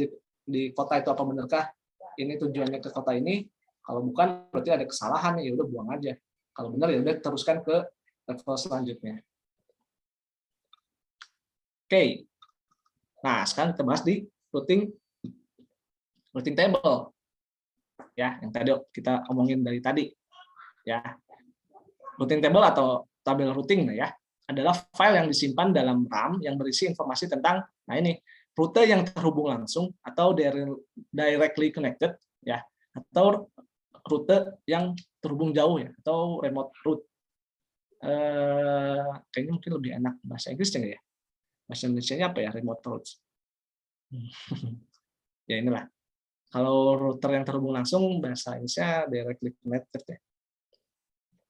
A: di kota itu apa benarkah ini tujuannya ke kota ini, kalau bukan berarti ada kesalahan, ya udah buang aja. Kalau benar ya udah teruskan ke level selanjutnya. Oke. Nah, sekarang kita bahas di routing table. Ya, yang tadi kita omongin dari tadi. Ya. Routing table atau tabel routing ya, adalah file yang disimpan dalam RAM yang berisi informasi tentang ini rute yang terhubung langsung atau directly connected ya, atau rute yang terhubung jauh ya, atau remote route. Kayaknya mungkin lebih enak bahasa Inggrisnya ya. Bahasa Indonesianya apa ya, remote route. Ya inilah. Kalau router yang terhubung langsung bahasa Indonesia directly connected ya.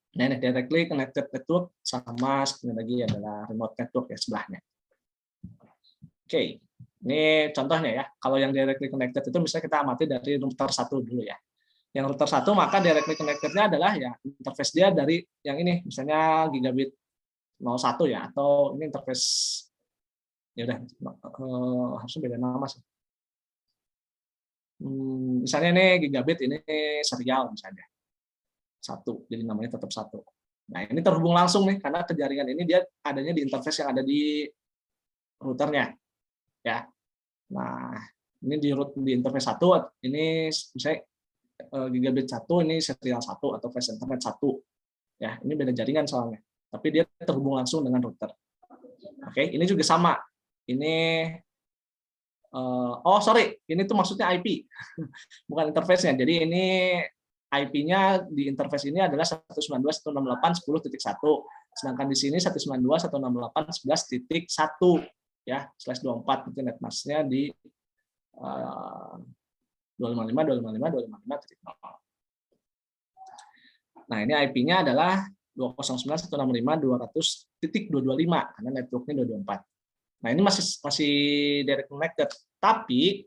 A: Nah, ini directly connected network sama sekali lagi adalah remote network ya sebelahnya. Oke, ini contohnya ya. Kalau yang directly connected itu misalnya kita amati dari router 1 dulu ya. Yang router 1 maka directly connected-nya adalah ya interface dia dari yang ini, misalnya gigabit 01 ya, atau ini interface ya udah harusnya beda nama sih. Misalnya ini gigabit, ini serial misalnya. 1, jadi namanya tetap 1. Nah, ini terhubung langsung nih, karena ke jaringan ini dia adanya di interface yang ada di routernya. Ya. Nah, ini di interface 1, ini misalnya gigabit 1, ini serial 1 atau flash internet 1. Ya, ini beda jaringan soalnya. tapi dia terhubung langsung dengan router. Oke, ini juga sama. Ini ini tuh maksudnya IP, bukan interface-nya. Jadi ini IP-nya di interface ini adalah 192.168.10.1, sedangkan di sini 192.168.11.1 ya /24 itu netmasknya di 255.255.255.0. Nah, ini IP-nya adalah 209.165.200.225 karena networknya 224. Nah, ini masih direct connected, tapi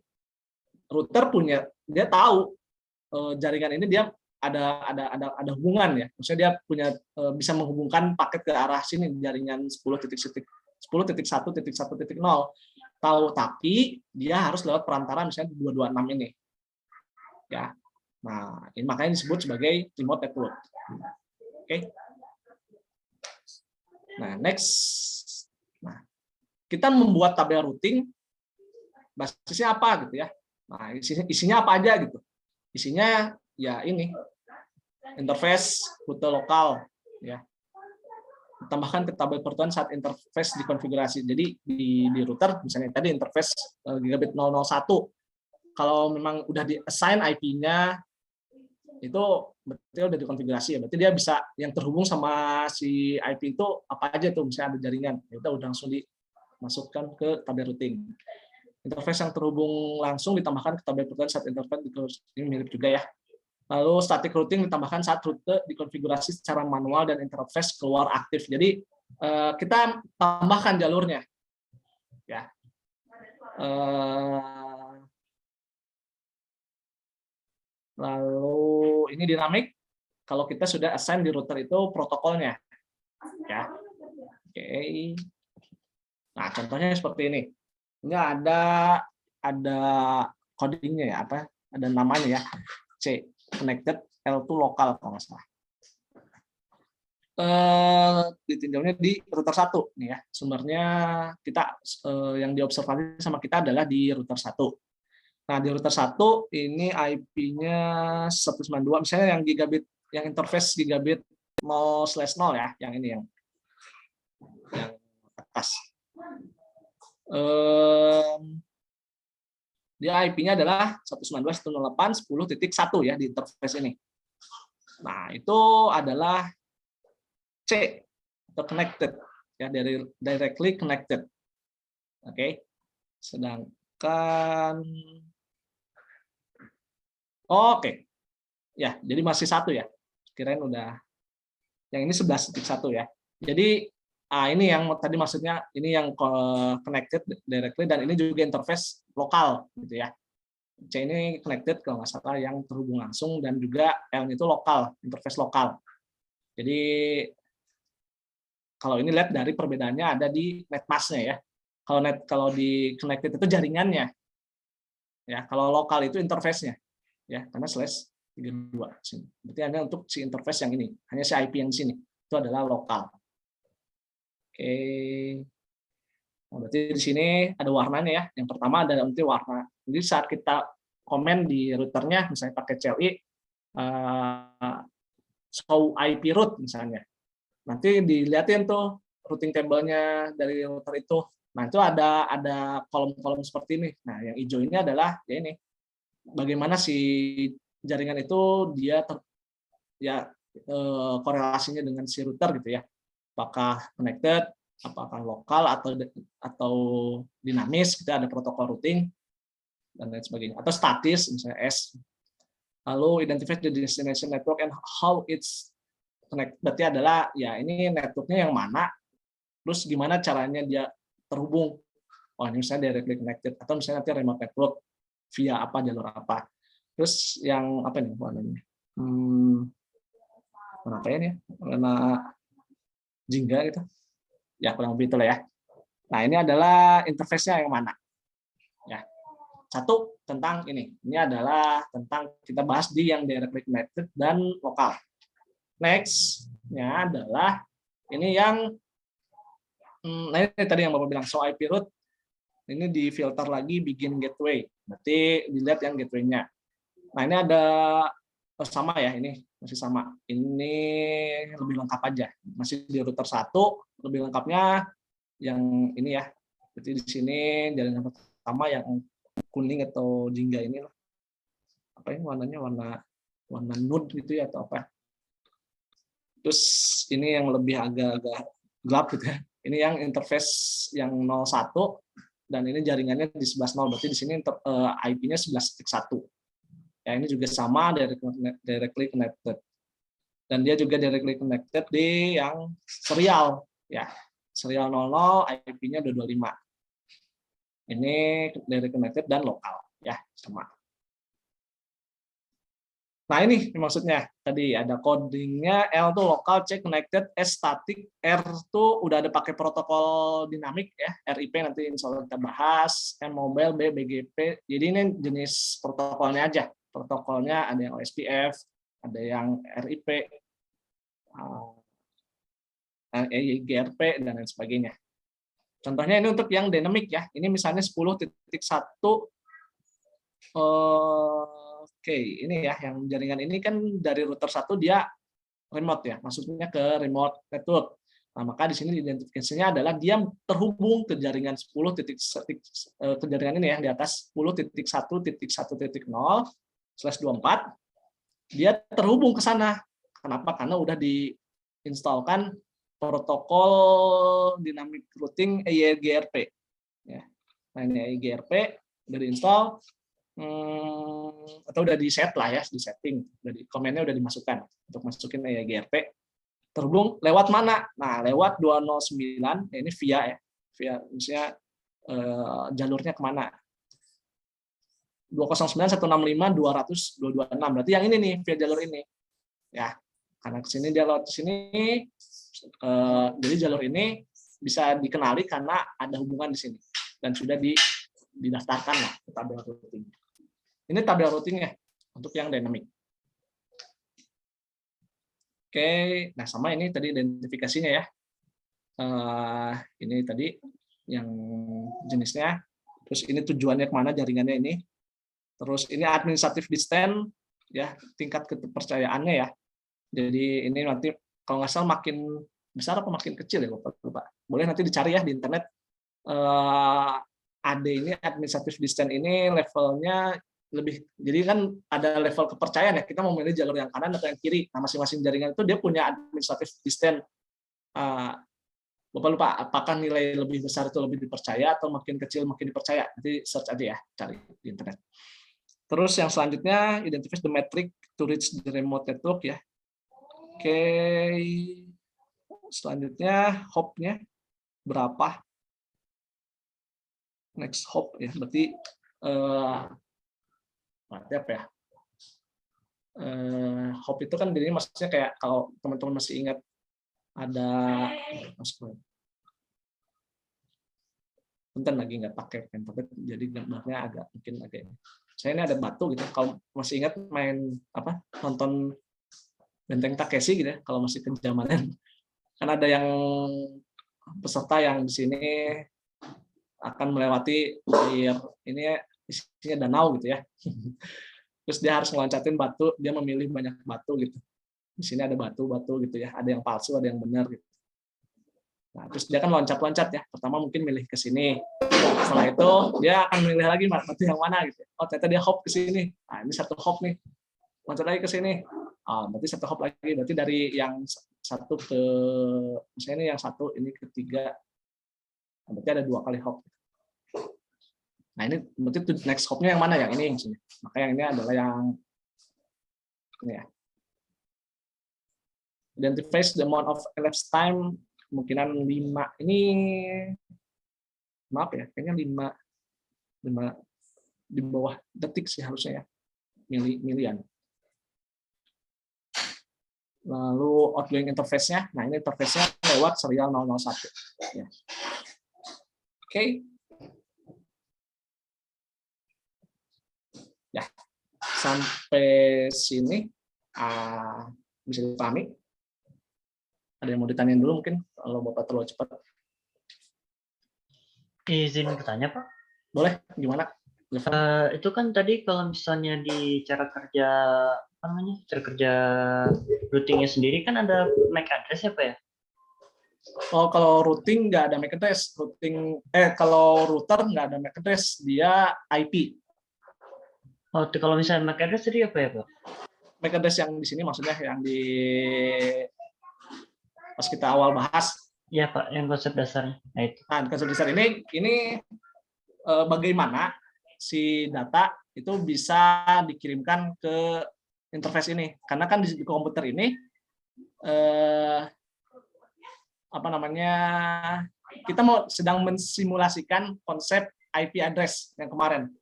A: router dia tahu jaringan ini dia ada hubungan ya. Maksudnya dia bisa menghubungkan paket ke arah sini jaringan 10.1.1.0 tahu, tapi dia harus lewat perantara misalnya 226 ini. Ya. Nah, ini makanya disebut sebagai remote network. Oke. Nah, next. Nah, kita membuat tabel routing basisnya apa gitu ya. Nah, isinya apa aja gitu. Isinya ya ini interface rute lokal ya. Tambahkan ke tabel pertemuan saat interface dikonfigurasi. Jadi di router misalnya tadi interface gigabit 001. Kalau memang udah di-assign IP-nya itu berarti udah dikonfigurasi ya. Berarti dia bisa yang terhubung sama si IP itu apa aja tuh, misalnya ada jaringan. Itu udah langsung dimasukkan ke tabel routing. Interface yang terhubung langsung ditambahkan ke tabel pertemuan saat interface ini mirip juga ya. Lalu static routing ditambahkan saat rute dikonfigurasi secara manual dan interface keluar aktif. Jadi kita tambahkan jalurnya. Ya. Lalu ini dinamik. Kalau kita sudah assign di router itu protokolnya. Ya. Oke. Nah, contohnya seperti ini. Ini ada codingnya ya, apa? Ada namanya ya. C connected L2 lokal kalau nggak salah. Ditinjaunya di router 1 nih ya. Sumbernya kita yang diobservasi sama kita adalah di router 1. Nah, di router 1 ini IP-nya 192 misalnya yang gigabit yang interface gigabit 0/0 ya, yang ini yang atas. Dia IP-nya adalah 192.168.10.1 ya di interface ini. Nah, itu adalah C atau connected ya, dari directly connected. Oke. Sedangkan oke. Ya, jadi masih satu ya. Kirain udah yang ini 11.1 ya. Jadi ini yang tadi maksudnya ini yang connected directly dan ini juga interface lokal gitu ya. C ini connected kalau nggak salah yang terhubung langsung dan juga L itu lokal, interface lokal. Jadi kalau ini lihat dari perbedaannya ada di netmasknya ya. Kalau di connected itu jaringannya. Ya, kalau lokal itu interface-nya. Ya, karena /32 sini. Berarti hanya untuk si interface yang ini, hanya si IP yang di sini. Itu adalah lokal. Oke. Nah, berarti di sini ada warnanya ya. Yang pertama ada nanti warna. Jadi saat kita komen di routernya, misalnya pakai CLI, show IP route misalnya. Nanti dilihatin tuh routing table-nya dari router itu. Nah, itu ada kolom-kolom seperti ini. Nah, yang hijau ini adalah ya ini. Bagaimana si jaringan itu dia korelasinya dengan si router gitu ya. Apakah connected, apakah lokal atau dinamis, kita ada protokol routing dan lain sebagainya, atau statis misalnya S. Lalu identify the destination network and how it's connect. Berarti adalah ya ini networknya yang mana, terus gimana caranya dia terhubung. Oh, ini misalnya directly connected atau misalnya nanti remote network via apa, jalur apa. Terus yang apa nih warnanya? Kenapa ya nih? Warna jingga gitu. Ya kurang lebih itulah ya. Nah, ini adalah interface-nya yang mana? Ya. Satu tentang ini. Ini adalah tentang kita bahas di yang directly connected dan lokal. Next-nya adalah ini yang ini tadi yang Bapak bilang show IP route. Ini di filter lagi begin gateway. Berarti dilihat yang gateway-nya. Nah, ini ada sama ya ini masih sama. Ini lebih lengkap aja. Masih di router 1, lebih lengkapnya yang ini ya. Berarti di sini jaringan pertama yang kuning atau jingga ini lah. Apa ini warnanya, warna nude gitu ya atau apa. Terus ini yang lebih agak-agak gelap gitu ya. Ini yang interface yang 01 dan ini jaringannya di 11.0. Berarti di sini IP-nya 11.1. Ya, ini juga sama directly connected. Dan dia juga directly connected di yang serial ya. Serial 00 IP-nya 225. Ini directly connected dan lokal ya, sama. Nah, ini maksudnya tadi ada codingnya. L tuh lokal, C connected, S static, R tuh udah ada pakai protokol dinamik ya, RIP nanti insya Allah kita bahas, M mobile, B BGP. Jadi ini jenis protokolnya aja. Protokolnya ada yang OSPF, ada yang RIP, GRP dan lain sebagainya. Contohnya ini untuk yang dynamic ya. Ini misalnya 10.1. Oke, ini ya yang jaringan ini kan dari router 1 dia remote ya, maksudnya ke remote network. Nah, maka di sini identifikasinya adalah dia terhubung ke jaringan 10 ke jaringan ini ya di atas 10.1.1.0/24. Dia terhubung ke sana. Kenapa? Karena udah diinstalkan protokol dynamic routing EIGRP. Ya. Nah, ini EIGRP udah diinstal. Atau udah di set lah ya, di setting, komennya udah dimasukkan untuk masukin EIGRP. Terhubung lewat mana? Nah, lewat 209, ini via ya, via misalnya jalurnya kemana? 209.165.200.226, berarti yang ini nih via jalur ini, ya. Karena kesini dia lewat sini, jadi jalur ini bisa dikenali karena ada hubungan di sini dan sudah didaftarkan lah ke tabel routing. Ini tabel routingnya untuk yang dynamic. Oke, nah sama ini tadi identifikasinya ya. Ini tadi yang jenisnya. Terus ini tujuannya kemana jaringannya ini. Terus ini administrative distance ya, tingkat kepercayaannya ya. Jadi ini nanti kalau nggak salah makin besar apa makin kecil ya, lupa. Boleh nanti dicari ya di internet. AD ini administrative distance ini levelnya lebih, jadi kan ada level kepercayaan ya, kita mau memilih jalur yang kanan atau yang kiri. Nah, masing-masing jaringan itu dia punya administrative distance. Bapak lupa apakah nilai lebih besar itu lebih dipercaya atau makin kecil makin dipercaya. Nanti search aja ya, cari di internet. Terus yang selanjutnya identify the metric to reach the remote network ya. Oke, selanjutnya hop-nya berapa? Next hop ya, berarti apa ya? Hop itu kan jadi maksudnya kayak kalau teman-teman masih ingat ada bentar lagi nggak pakai pen, jadi gambarnya agak mungkin agak ini. Saya ini ada batu gitu. Kalau masih ingat main apa nonton Benteng Takeshi gitu ya, kalau masih kejamanan kan ada yang peserta yang di sini akan melewati air ini isinya danau gitu ya. Terus dia harus ngeloncatin batu, dia memilih banyak batu gitu. Di sini ada batu-batu gitu ya, ada yang palsu, ada yang benar gitu. Nah, terus dia kan loncat-loncat ya. Pertama mungkin milih ke sini. Setelah itu dia akan milih lagi batu yang mana gitu. Oh, ternyata dia hop ke sini. Nah, ini satu hop nih. Loncat lagi ke sini. Oh, berarti satu hop lagi. Berarti dari yang satu ke misalnya ini yang satu, ini ketiga. Nah, berarti ada 2 kali hop. Nah, ini berarti next hop-nya yang mana? Yang ini. Maka yang ini adalah yang ini ya. Identifies the amount of elapsed time, kemungkinan 5. Ini maaf ya, kayaknya 5 di bawah detik sih harusnya ya. Milian. Lalu outgoing interface-nya, nah ini interface-nya lewat serial 001. Ya. Oke. Ya, sampai sini bisa dipahami. Ada yang mau ditanyain dulu mungkin kalau Bapak terlalu cepat.
B: Izin bertanya, Pak.
A: Boleh, gimana? Level
B: Itu kan tadi kalau misalnya di cara kerja apa namanya, cara kerja routingnya sendiri kan ada MAC address ya Pak ya?
A: Oh, kalau routing nggak ada MAC address. Kalau router nggak ada MAC address, dia IP.
B: Oh, kalau misalnya MAC address tadi apa ya Pak?
A: MAC address yang di sini maksudnya yang di pas kita awal bahas.
B: Iya Pak, yang konsep dasarnya. Nah itu.
A: Nah, konsep besar ini bagaimana si data itu bisa dikirimkan ke interface ini. Karena kan di komputer ini apa namanya, kita sedang mensimulasikan konsep IP address yang kemarin.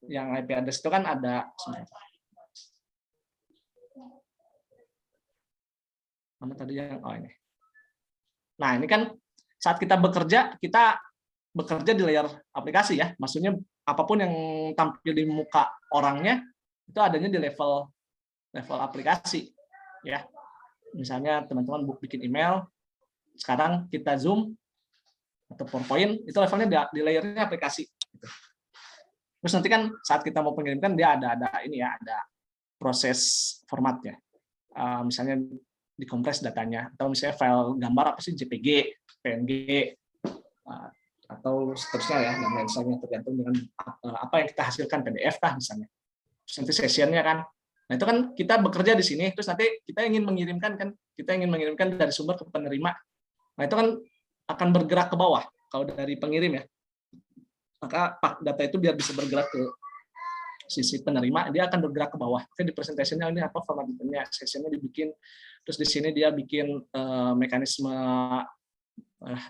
A: Yang IP address itu kan ada mana tadi yang ini. Nah, ini kan saat kita bekerja di layar aplikasi ya. Maksudnya apapun yang tampil di muka orangnya itu adanya di level aplikasi ya. Misalnya teman-teman bikin email, sekarang kita Zoom atau PowerPoint, itu levelnya di layernya aplikasi. Terus nanti kan saat kita mau pengirimkan dia ada ini ya, ada proses formatnya. Misalnya dikompres datanya, atau misalnya file gambar apa sih, JPG, PNG, atau seterusnya ya, dan lain sebagainya tergantung dengan apa yang kita hasilkan, PDF kah misalnya. Terus nanti sessionnya kan. Nah itu kan kita bekerja di sini, terus nanti kita ingin mengirimkan dari sumber ke penerima. Nah itu kan akan bergerak ke bawah kalau dari pengirim ya. Maka data itu biar bisa bergerak ke sisi penerima, dia akan bergerak ke bawah. Oke, di presentasinya ini apa formatnya, sessionnya dibikin, terus di sini dia bikin mekanisme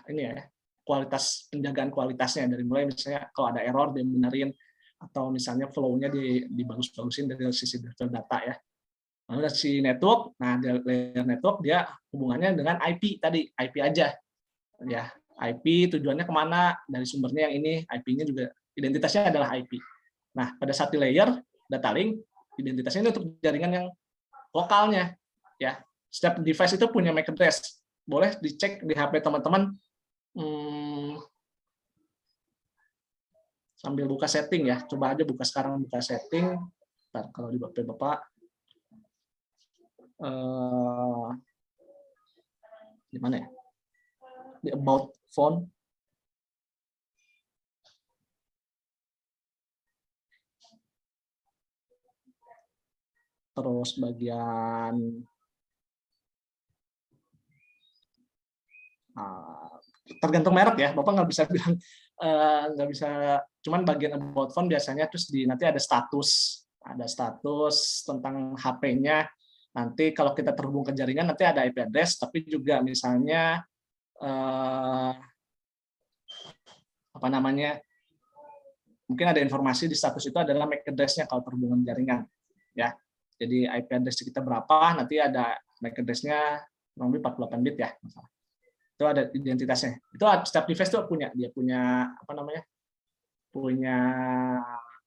A: ini ya, kualitas, penjagaan kualitasnya, dari mulai misalnya kalau ada error dia benerin, atau misalnya flow-nya dibagus-bagusin dari sisi data ya. Lalu dari si network, nah di layer network dia hubungannya dengan IP tadi, IP aja ya. IP tujuannya kemana, dari sumbernya yang ini, IP-nya juga identitasnya adalah IP. Nah, pada satu layer data link, identitasnya ini untuk jaringan yang lokalnya. Ya, setiap device itu punya MAC address. Boleh dicek di HP teman-teman sambil buka setting ya. Coba aja buka sekarang, buka setting. Bentar, kalau di Bapak, di mana ya? Di about phone. Terus bagian tergantung merek ya, Bapak nggak bisa bilang nggak bisa, cuman bagian about phone biasanya terus nanti ada status tentang HP-nya. Nanti kalau kita terhubung ke jaringan nanti ada IP address, tapi juga misalnya apa namanya, mungkin ada informasi di status itu adalah MAC address-nya kalau terhubungan jaringan ya. Jadi IP address kita berapa, nanti ada MAC address-nya kurang lebih 48 bit ya, itu ada identitasnya. Itu setiap device tuh dia punya apa namanya, punya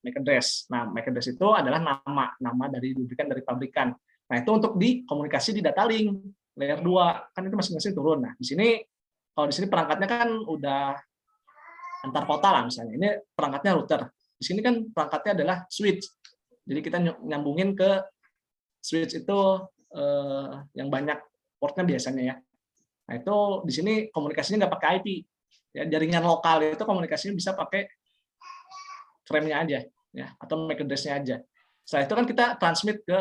A: MAC address. Nah, MAC address itu adalah nama diberikan dari pabrikan. Nah, itu untuk dikomunikasi di data link layer 2 kan, itu masing-masing turun. Nah, di sini kalau di sini perangkatnya kan udah antar kota lah misalnya. Ini perangkatnya router. Di sini kan perangkatnya adalah switch. Jadi kita nyambungin ke switch itu yang banyak portnya biasanya ya. Nah, itu di sini komunikasinya nggak pakai IP. Ya, jaringan lokal itu komunikasinya bisa pakai frame-nya aja ya, atau MAC address-nya aja. Setelah itu kan kita transmit ke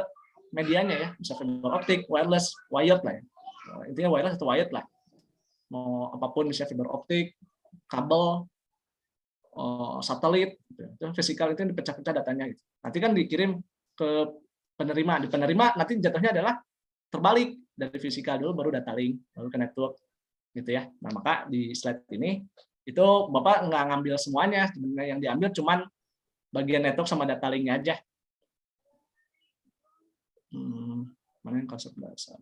A: medianya ya, bisa fiber optik, wireless, wired lah ya. Intinya wireless atau wired lah. Mau apapun, bisa fiber optik, kabel, satelit, itu fisikal itu dipecah-pecah datanya gitu. Nanti kan dikirim ke penerima. Di penerima nanti jatuhnya adalah terbalik, dari fisikal dulu baru data link, baru ke network gitu ya. Nah, maka di slide ini itu Bapak nggak ngambil semuanya, sebenarnya yang diambil cuman bagian network sama data link-nya aja. Mana yang konsep dasar?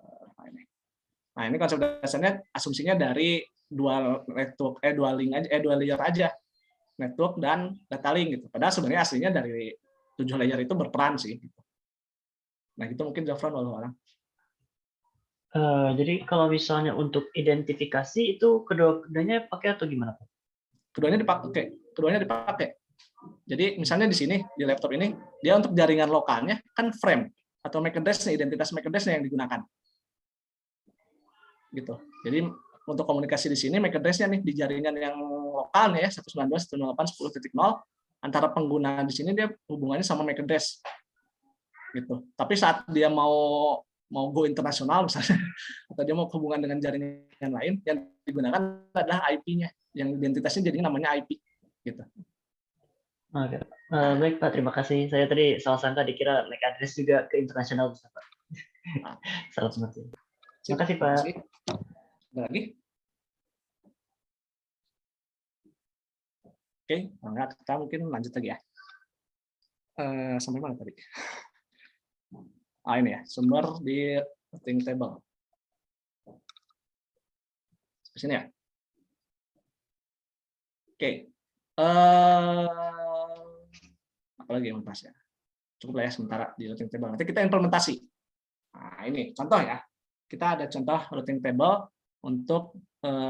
A: Nah, ini konsep dasarnya asumsinya dari dua network, dua link aja, dua layer aja, network dan data link gitu. Padahal sebenarnya aslinya dari 7 layer itu berperan sih. Nah, itu mungkin Zafran walau orang.
B: Jadi kalau misalnya untuk identifikasi itu keduanya pakai atau gimana Pak?
A: Keduanya dipakai. Jadi misalnya di sini di laptop ini dia untuk jaringan lokalnya kan frame atau MAC address, identitas MAC address yang digunakan. Gitu. Jadi untuk komunikasi di sini MAC address-nya nih di jaringan yang lokal nih ya 192.168.10.0 antara pengguna di sini dia hubungannya sama MAC address. Gitu. Tapi saat dia mau go internasional misalnya atau dia mau hubungan dengan jaringan lain yang digunakan adalah IP-nya yang identitasnya jadi namanya IP gitu.
B: Oke. Baik Pak, terima kasih. Saya tadi salah sangka dikira MAC address juga ke internasional bisa Pak. Salah pengertian. Terima kasih Pak.
A: Ada lagi? Oke, enggak, kita mungkin lanjut lagi ya. Sampai mana tadi? Ini ya, sumber di routing table. Di sini ya. Oke. Apalagi yang pas ya. Cukup lah ya sementara di routing table. Nanti kita implementasi. Nah, ini contoh ya. Kita ada contoh routing table untuk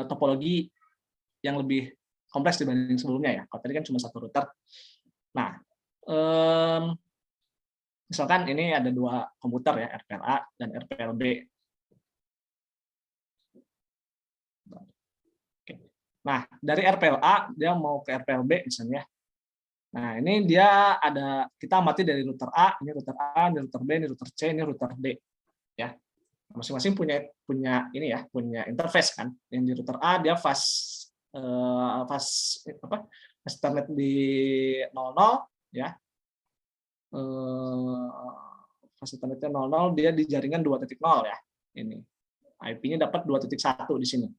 A: topologi yang lebih kompleks dibanding sebelumnya ya. Kalau tadi kan cuma satu router. Nah, misalkan ini ada dua komputer ya, RPLA dan RPLB. Nah, dari RPLA dia mau ke RPLB misalnya. Nah, ini dia ada kita amati dari router A, ini router A, ini router B, ini router C, ini router D. Ya. Masing-masing punya ini ya, punya interface kan. Yang di router A dia fast Ethernet di 00 ya. Fast Ethernet 00 dia di jaringan 2.0 ya. Ini. IP-nya dapat 2.1 di sini.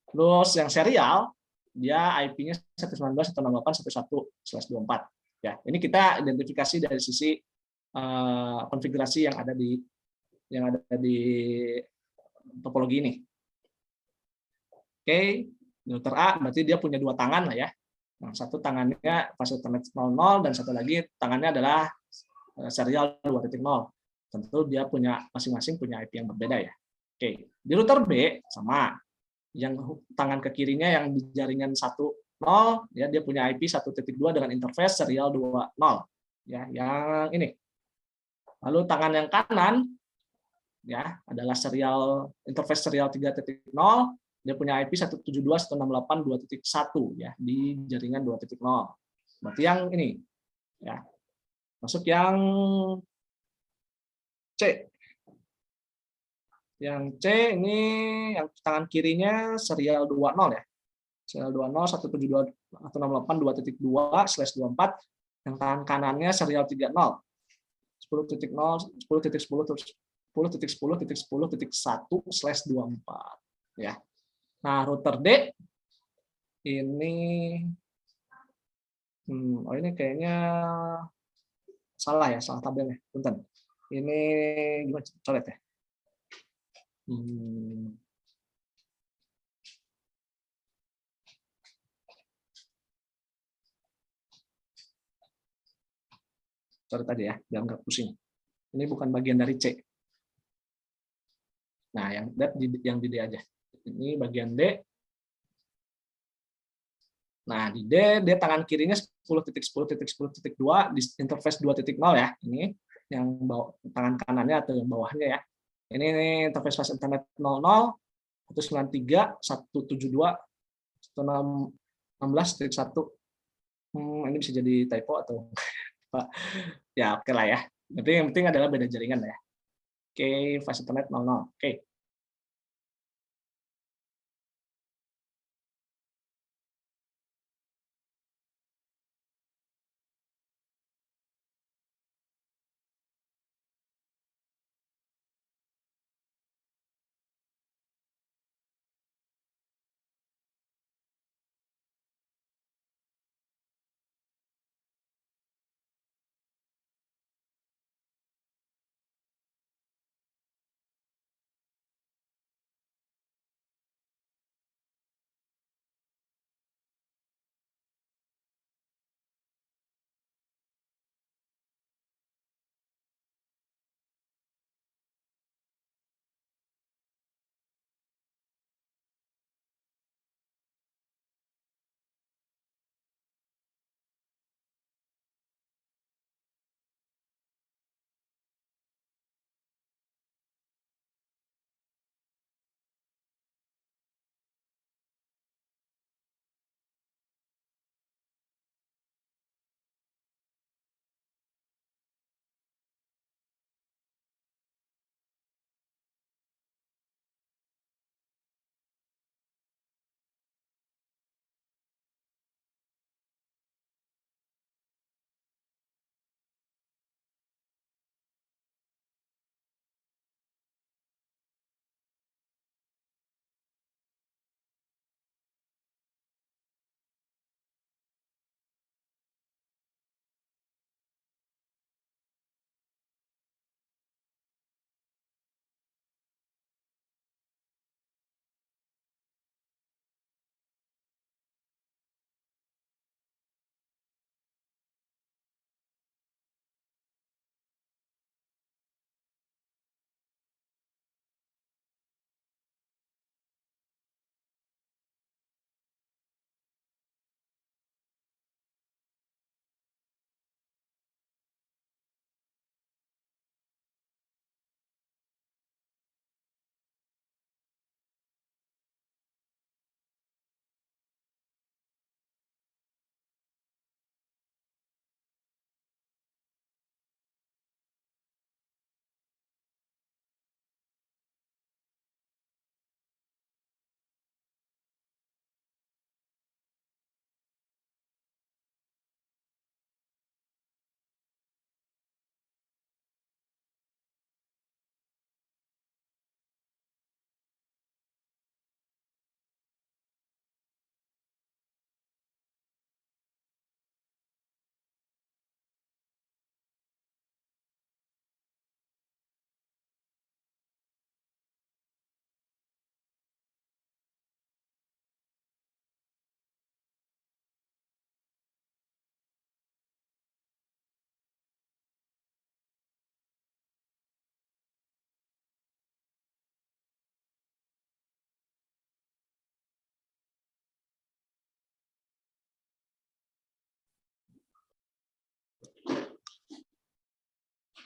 A: Terus yang serial dia IP-nya 192.168.1.1/24 ya. Ini kita identifikasi dari sisi konfigurasi yang ada di topologi ini. Oke, router A berarti dia punya dua tangan lah ya. Nah, satu tangannya fast Ethernet 00 dan satu lagi tangannya adalah serial 2.0. Tentu dia punya masing-masing punya IP yang berbeda ya. Oke, di router B sama. Yang tangan ke kirinya yang di jaringan 10 ya dia punya IP 1.2 dengan interface serial 20 ya yang ini. Lalu tangan yang kanan ya adalah interface serial 3.0, dia punya IP 172.168.2.1 ya di jaringan 2.0. Berarti yang ini ya. Masuk yang C. Yang C ini yang tangan kirinya serial 20 ya. Serial 20 172.168.2.2/24 yang tangan kanannya serial 30 10.0 10.10.10.10.1/24 ya. Nah, router D ini ini kayaknya salah ya, salah tabelnya. Punten. Ini gimana coret ya? Coret tadi ya, biar nggak pusing. Ini bukan bagian dari C. Nah, yang di D aja. Ini bagian D. Nah, di D, dia tangan kirinya 10.10.10.2 di interface 2.0 ya. Ini yang tangan kanannya atau yang bawahnya ya. Ini interface fast Ethernet 00, 193, 172, 116.1. Ini bisa jadi typo atau ya oke lah ya. Tapi yang penting adalah beda jaringan ya. Oke, fast Ethernet 00. Oke.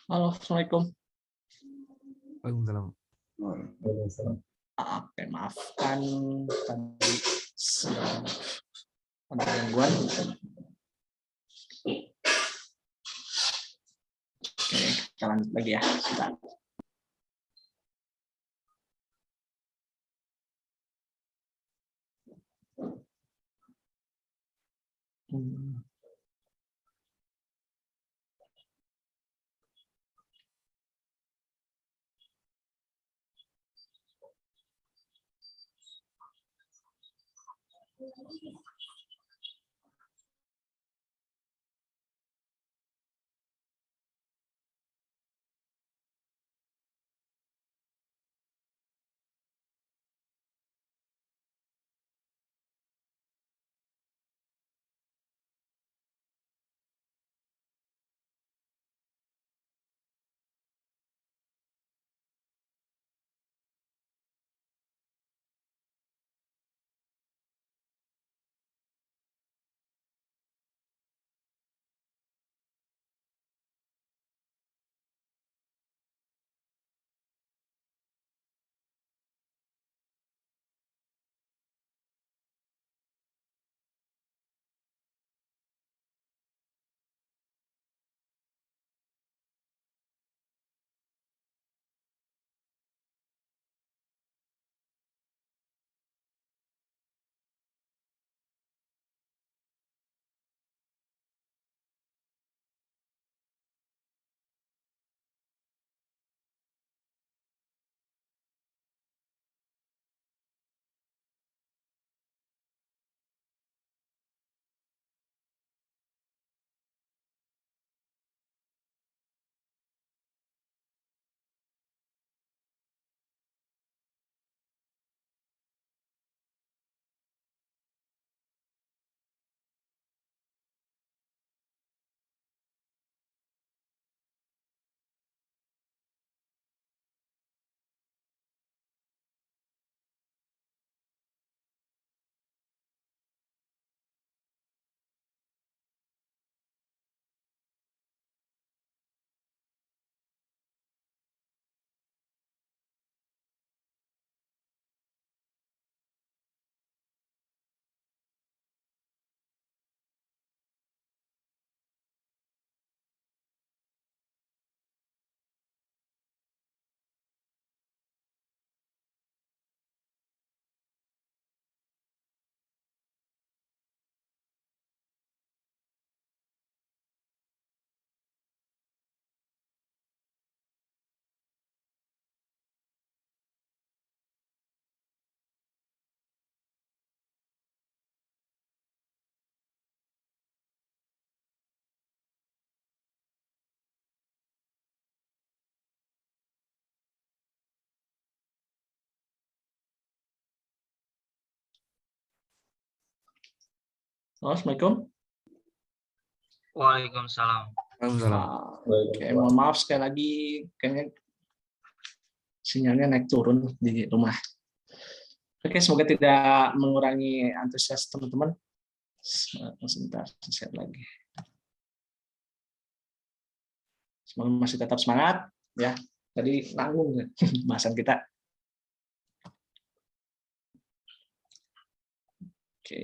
A: Halo, Assalamualaikum.
C: Waalaikumsalam.
A: Oke, maafkan tadi ada gangguan. Oke, kita lanjut lagi ya. Sebentar. Halo, Assalamualaikum.
D: Waalaikumsalam.
A: Oke, mohon maaf sekali lagi, kayaknya sinyalnya naik turun di rumah. Oke, semoga tidak mengurangi antusias teman-teman. Sebentar, siap lagi. Semoga masih tetap semangat, ya. Tadi nanggung bahasan kita. Oke,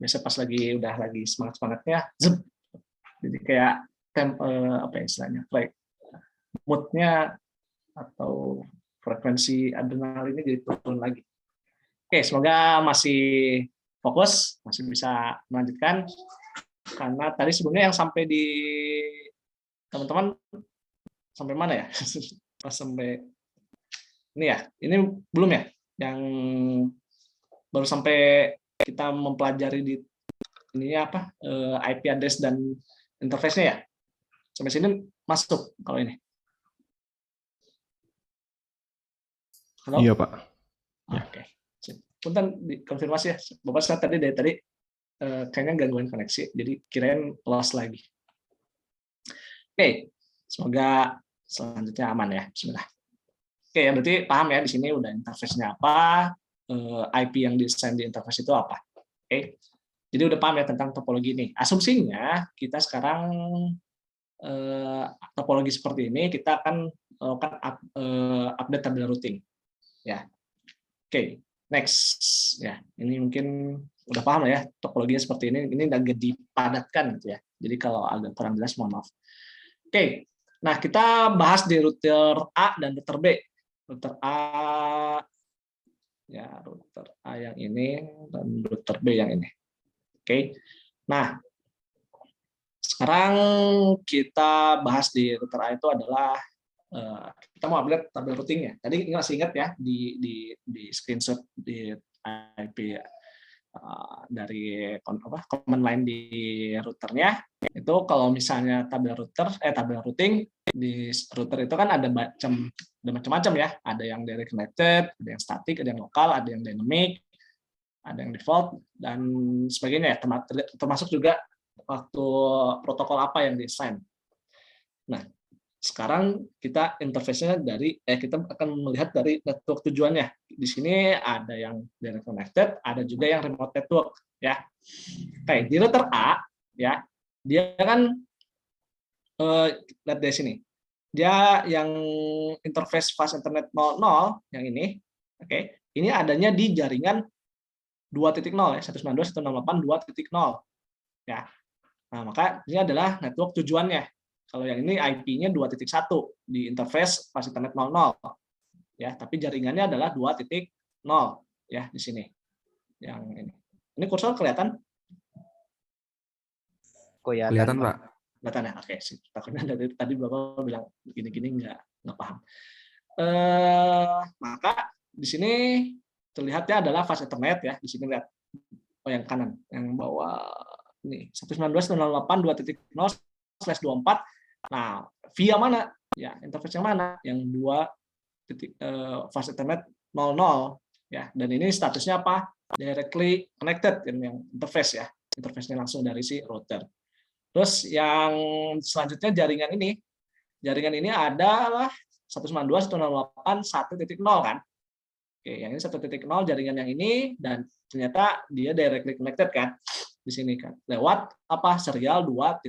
A: biasa pas udah lagi semangatnya, jadi kayak apa ya istilahnya, kayak moodnya atau frekuensi adrenalinnya jadi turun lagi. Oke, semoga masih fokus, masih bisa melanjutkan. Karena tadi sebelumnya yang sampai di teman-teman sampai mana ya? Pas sampai ini ya, ini belum ya? Yang baru sampai kita mempelajari di ininya apa? IP address dan interface-nya ya. Sampai sini masuk kalau ini. Halo?
C: Iya, Pak.
A: Oke. Punten dikonfirmasi ya. Bapak saya tadi dari tadi kayaknya gangguan koneksi, jadi kirain lost lagi. Oke, semoga selanjutnya aman ya. Bismillah. Oke, berarti paham ya di sini udah interface-nya apa, IP yang di-assign di interface itu apa. Oke. Jadi udah paham ya tentang topologi ini. Asumsinya kita sekarang topologi seperti ini, kita akan melakukan update tabel routing. Ya, oke, next. Ya, ini mungkin udah paham ya topologinya seperti ini. Ini agak dipadatkan gitu ya. Jadi kalau agak kurang jelas mohon maaf. Oke, nah kita bahas di router A dan router B. Router A, ya router A yang ini dan router B yang ini. Oke, nah sekarang kita bahas di router A itu adalah kita mau update tabel routingnya. Tadi masih ingat ya di screenshot di IP dari command line di routernya itu kalau misalnya tabel routing di router itu kan ada macam-macam ya. Ada yang direct connected, ada yang static, ada yang lokal, ada yang dynamic, ada yang default dan sebagainya ya. Termasuk juga waktu protokol apa yang di-assign. Nah, sekarang kita interface-nya kita akan melihat dari network tujuannya. Di sini ada yang direct connected, ada juga yang remote network ya. Oke, di router A ya, dia kan lihat dari sini. Dia yang interface fast internet 00 yang ini. Oke, ini adanya di jaringan 2.0 ya, 192.168.2.0 ya. Nah, maka ini adalah network tujuannya. Kalau yang ini IP-nya 2.1 di interface fast internet 00 ya, tapi jaringannya adalah 2.0 ya di sini. Yang ini. Ini kursor kelihatan?
C: Kelihatan, Pak.
A: Kelihatan ya. Oke, sih. Takutnya dari tadi Bapak bilang gini-gini nggak paham. Maka di sini terlihatnya adalah fast internet ya. Di sini lihat yang kanan, yang bawah ini 192.168.2.0/24. Nah, via mana? Ya, interface yang mana? Yang 2 fast internet 00 ya. Dan ini statusnya apa? Directly connected yang interface ya. Interface-nya langsung dari si router. Terus yang selanjutnya jaringan ini. Jaringan ini adalah 192.168.1.0 kan? Oke, yang ini 1.0 jaringan yang ini dan ternyata dia directly connected kan di sini kan. Lewat apa? Serial 2.0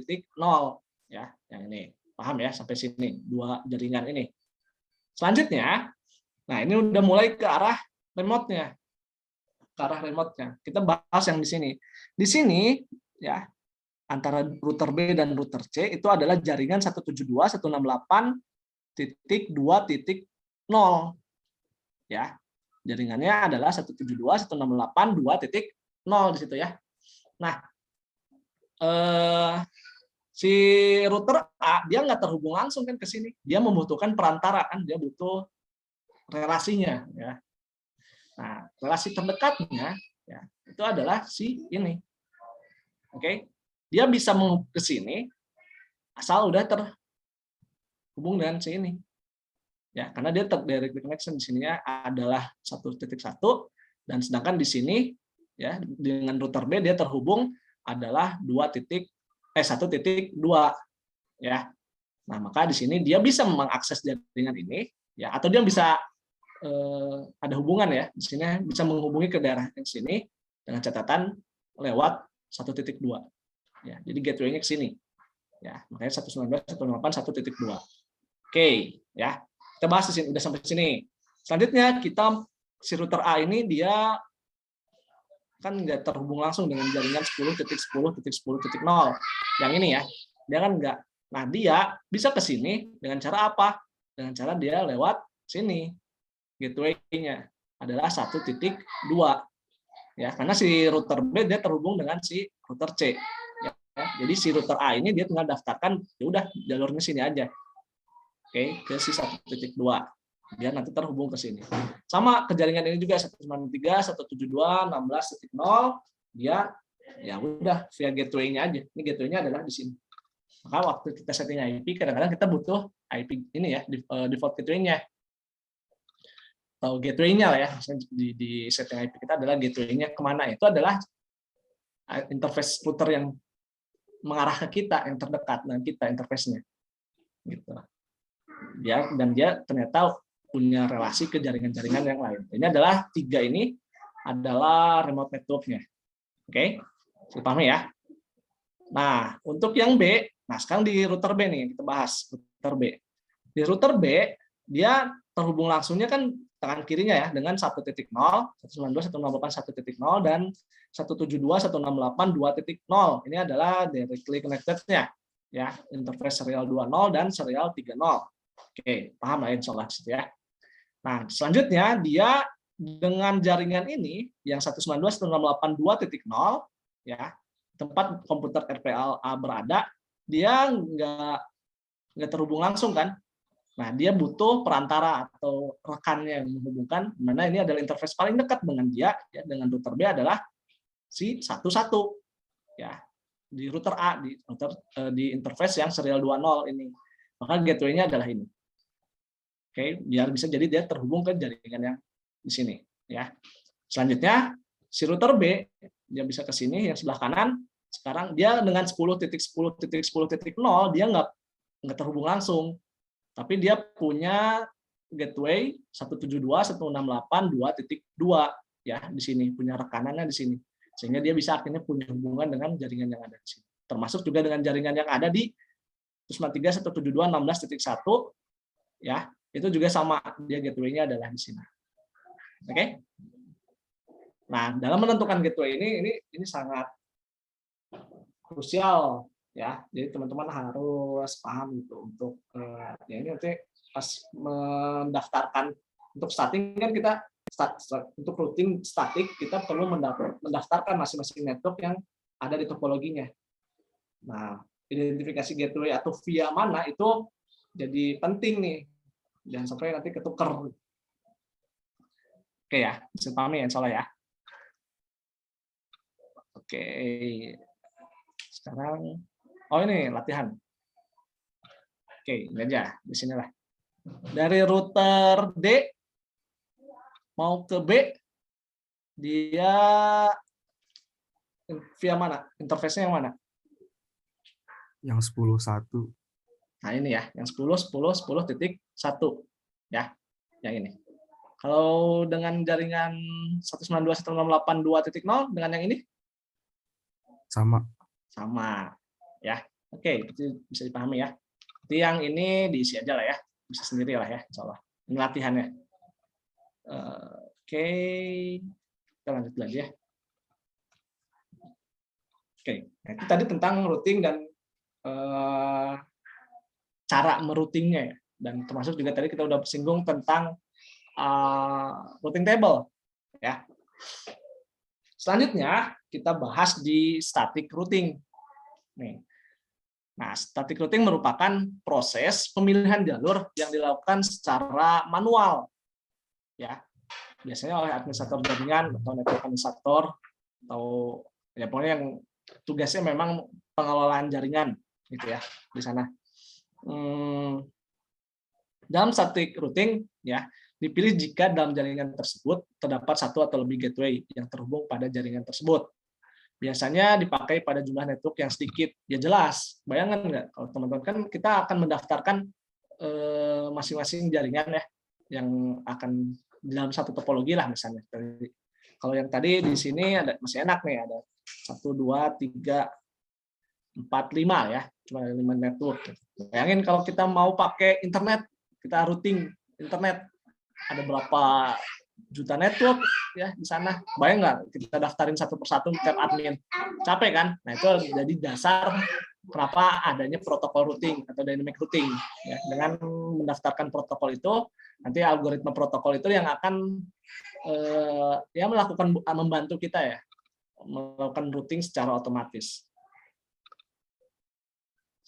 A: ya, yang ini. Paham ya sampai sini dua jaringan ini. Selanjutnya, nah ini udah mulai ke arah remote-nya. Ke arah remote-nya. Kita bahas yang di sini. Di sini ya antara router B dan router C itu adalah jaringan 172.168.2.0 ya. Jaringannya adalah 172.168.2.0 di situ ya. Nah, si router A dia nggak terhubung langsung kan ke sini, dia membutuhkan perantara kan, dia butuh relasinya ya. Nah, relasi terdekatnya ya itu adalah si ini. Oke, dia bisa ke sini asal udah terhubung dengan si ini ya, karena dia direct connection di sininya adalah 1.1 dan sedangkan di sini ya dengan router B dia terhubung adalah 1.2 ya. Nah, maka di sini dia bisa mengakses jaringan ini ya, atau dia bisa ada hubungan ya. Di sini bisa menghubungi ke daerah yang sini dengan catatan lewat 1.2 ya. Jadi gateway-nya ke sini. Ya, makanya 192.168.1.2. Oke, ya. Kita bahas di sini udah sampai sini. Selanjutnya kita si router A ini dia kan nggak terhubung langsung dengan jaringan 10.10.10.0 yang ini ya, dia kan nggak. Nah, dia bisa ke sini dengan cara apa? Dengan cara dia lewat sini, gateway-nya adalah 1.2 ya, karena si router B dia terhubung dengan si router C ya. Jadi si router A ini dia tinggal daftarkan ya udah jalurnya sini aja, oke, ke si 1.2 dia nanti terhubung ke sini. Sama ke jaringan ini juga 193.172.16.0 dia ya udah via gateway-nya aja. Ini gateway-nya adalah di sini. Maka waktu kita setting IP kadang-kadang kita butuh IP ini ya, default gateway-nya. Atau gateway-nya lah ya. Di setting IP kita adalah gateway-nya kemana? Itu adalah interface router yang mengarah ke kita, yang terdekat dengan kita interface-nya. Gitu. Dan dia ternyata punya relasi ke jaringan-jaringan yang lain. Ini adalah 3 ini adalah remote network-nya. Oke, paham ya? Nah, untuk yang B, Nah, sekarang di router B nih, kita bahas router B. Di router B, dia terhubung langsungnya kan tangan kirinya ya, dengan 1.0, 192.168.1.0, dan 172.168.2.0. Ini adalah directly connected-nya, ya, interface serial 20 dan serial 30. Oke, paham lah insya Allah ya. Nah, selanjutnya dia dengan jaringan ini yang 192.168.2.0 ya, tempat komputer RPA berada, dia nggak terhubung langsung kan. Nah, dia butuh perantara atau rekannya yang menghubungkan, mana ini adalah interface paling dekat dengan dia, ya, dengan router B adalah si 11 ya, di router A, di interface yang serial 20 ini. Maka gateway-nya adalah ini. Oke, biar bisa jadi dia terhubung ke jaringan yang di sini, ya. Selanjutnya si router B dia bisa ke sini yang sebelah kanan. Sekarang dia dengan 10.10.10.0 dia nggak terhubung langsung, tapi dia punya gateway 172.168.2.2 ya, di sini punya rekanannya di sini, sehingga dia bisa akhirnya punya hubungan dengan jaringan yang ada di sini, termasuk juga dengan jaringan yang ada di 192.172.16.1 ya, itu juga sama, dia gateway-nya adalah di sini. Oke. Nah, dalam menentukan gateway ini sangat krusial ya. Jadi teman-teman harus paham itu untuk ya, ini nanti pas mendaftarkan untuk starting kan kita untuk routing statik kita perlu mendaftarkan masing-masing network yang ada di topologinya. Nah, identifikasi gateway atau via mana itu jadi penting nih. Jangan sampai nanti ketuker. Oke ya, bisa pahami ya, insya Allah ya. Oke, sekarang, oh ini latihan. Oke, ini aja, di sinilah. Dari router D mau ke B, dia via mana? Interface-nya yang mana?
C: Yang 10.1.
A: Nah ini ya, yang 10.10.10.1 ya, yang ini. Kalau dengan jaringan 192.168.2.0 dengan yang ini?
C: Sama.
A: Sama ya. Oke, itu bisa dipahami ya. Jadi yang ini diisi aja lah ya, bisa sendiri lah ya, insya Allah. Ini latihannya. Oke, kita lanjut lagi ya. Oke, nah, itu tadi tentang routing dan cara meroutingnya ya. Dan termasuk juga tadi kita udah singgung tentang routing table ya. Selanjutnya kita bahas di static routing. Nih. Nah, static routing merupakan proses pemilihan jalur yang dilakukan secara manual ya. Biasanya oleh administrator jaringan atau network administrator atau ya pokoknya yang tugasnya memang pengelolaan jaringan gitu ya di sana. Dalam static routing ya dipilih jika dalam jaringan tersebut terdapat satu atau lebih gateway yang terhubung pada jaringan tersebut. Biasanya dipakai pada jumlah network yang sedikit. Ya jelas, bayangkan nggak kalau teman-teman kan kita akan mendaftarkan masing-masing jaringan ya yang akan dalam satu topologi lah misalnya. Kalau yang tadi di sini ada masih enak nih, ada 1, 2, 3, 4, 5 ya, cuma ada 5 network. Bayangin kalau kita mau pakai internet, kita routing internet, ada berapa juta network ya di sana. Bayang nggak kita daftarin satu persatu tiap admin, capek kan? Nah itu jadi dasar kenapa adanya protokol routing atau dynamic routing. Ya, dengan mendaftarkan protokol itu, nanti algoritma protokol itu yang akan ya membantu kita ya melakukan routing secara otomatis.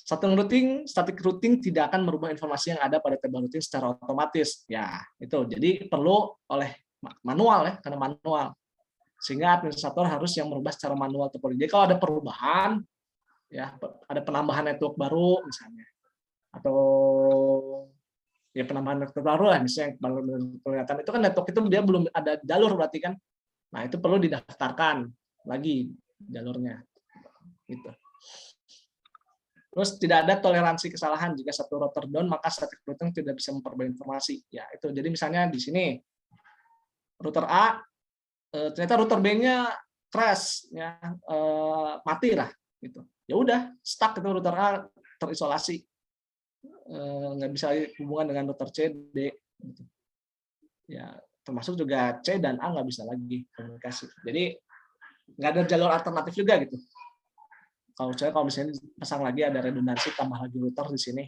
A: Static routing tidak akan merubah informasi yang ada pada table routing secara otomatis. Ya, itu. Jadi perlu oleh manual ya, karena manual. Sehingga administrator harus yang merubah secara manual topologi. Jadi kalau ada perubahan, ya ada penambahan network baru misalnya, atau ya penambahan network baru lah, misalnya yang kelihatan itu kan network itu dia belum ada jalur berarti kan. Nah itu perlu didaftarkan lagi jalurnya. Gitu. Terus tidak ada toleransi kesalahan jika satu router down maka static routing tidak bisa memperoleh informasi. Ya itu. Jadi misalnya di sini router A ternyata router B-nya crash ya, mati lah gitu. Ya udah stuck itu router A terisolasi, nggak bisa hubungan dengan router C, D, gitu. Ya, termasuk juga C dan A nggak bisa lagi komunikasi. Jadi nggak ada jalur alternatif juga gitu. Kalau misalnya pasang lagi ada redundansi, tambah lagi router di sini,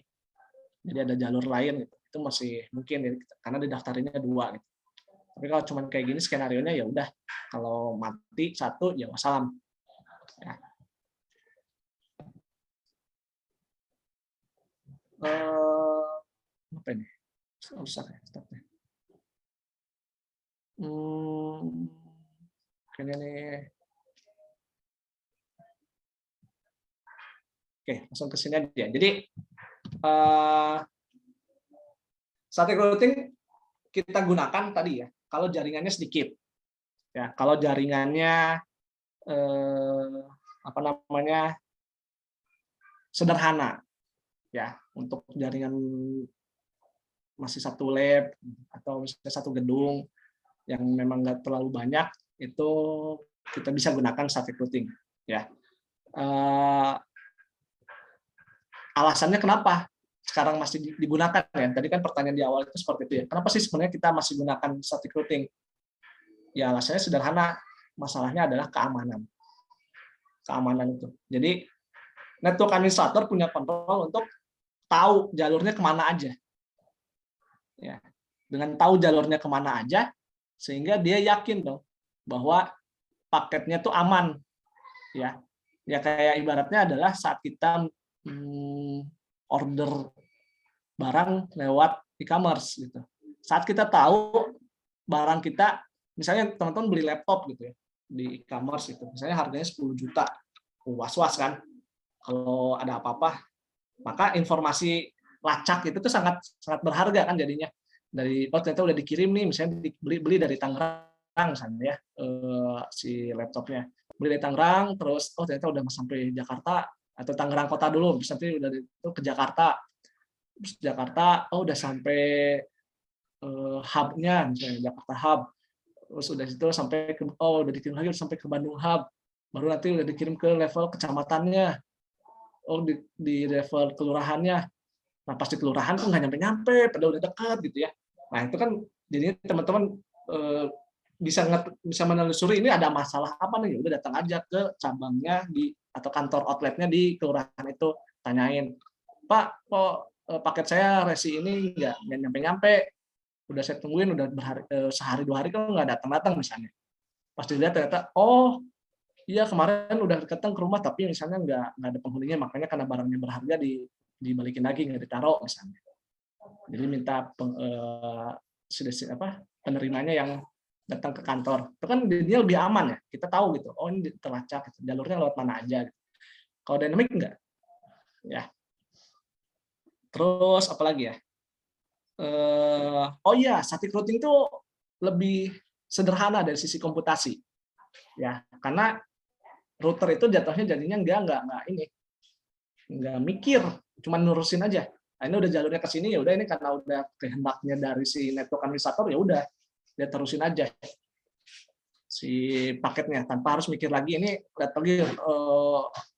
A: jadi ada jalur lain gitu, itu masih mungkin ya, karena didaftarinnya 2 gitu. Tapi kalau cuma kayak gini skenario-nya ya udah, kalau mati satu ya wassalam. Ya. Apa ini? Rusak ya stopnya. Kayaknya nih. Oke, langsung ke sini aja. Jadi static routing kita gunakan tadi ya, kalau jaringannya sedikit. Ya, kalau jaringannya apa namanya? Sederhana. Ya, untuk jaringan masih satu lab atau misalnya satu gedung yang memang nggak terlalu banyak, itu kita bisa gunakan static routing. Ya. Alasannya kenapa sekarang masih digunakan ya? Tadi kan pertanyaan di awal itu seperti itu ya. Kenapa sih sebenarnya kita masih gunakan static routing? Ya alasannya sederhana, masalahnya adalah keamanan. Keamanan itu. Jadi network administrator punya kontrol untuk tahu jalurnya kemana aja. Ya. Dengan tahu jalurnya kemana aja, sehingga dia yakin dong bahwa paketnya tuh aman. Ya, ya kayak ibaratnya adalah saat kita order barang lewat e-commerce gitu. Saat kita tahu barang kita, misalnya teman-teman beli laptop gitu ya di e-commerce itu, misalnya harganya 10 juta, was-was kan kalau ada apa-apa, maka informasi lacak itu tuh sangat berharga kan jadinya. Dari ternyata udah dikirim nih, misalnya beli dari Tangerang misalnya ya, si laptopnya beli dari Tangerang, terus ternyata udah sampai Jakarta atau Tangerang kota dulu, bisa nanti udah itu ke Jakarta, terus Jakarta udah sampai hub-nya misalnya Jakarta Hub, terus udah itu sampai ke udah dikirim lagi sampai ke Bandung Hub, baru nanti udah dikirim ke level kecamatannya, di level kelurahannya. Nah pasti kelurahan tuh nggak nyampe padahal udah dekat gitu ya. Nah itu kan jadinya teman-teman bisa menelusuri ini ada masalah apa nih, udah datang aja ke cabangnya atau kantor outletnya di kelurahan itu, tanyain, Pak kok paket saya resi ini nggak nyampe-nyampe, udah saya tungguin udah sehari 2 hari kan nggak datang misalnya. Pas dilihat ternyata iya kemarin udah datang ke rumah tapi misalnya nggak ada penghuninya, makanya karena barangnya berharga dibalikin lagi, nggak ditaruh misalnya. Jadi minta penerimanya yang datang ke kantor. Itu kan dia lebih aman ya. Kita tahu gitu. Ini terlacak, gitu. Jalurnya lewat mana aja. Gitu. Kalau dynamic enggak. Ya. Terus apa lagi ya? Static routing itu lebih sederhana dari sisi komputasi. Ya, karena router itu jadinya nggak mikir, cuma nurusin aja. Nah, ini udah jalurnya ke sini, ya udah ini karena udah kehendaknya dari si network administrator, ya udah dia terusin aja si paketnya tanpa harus mikir lagi ini lihat lagi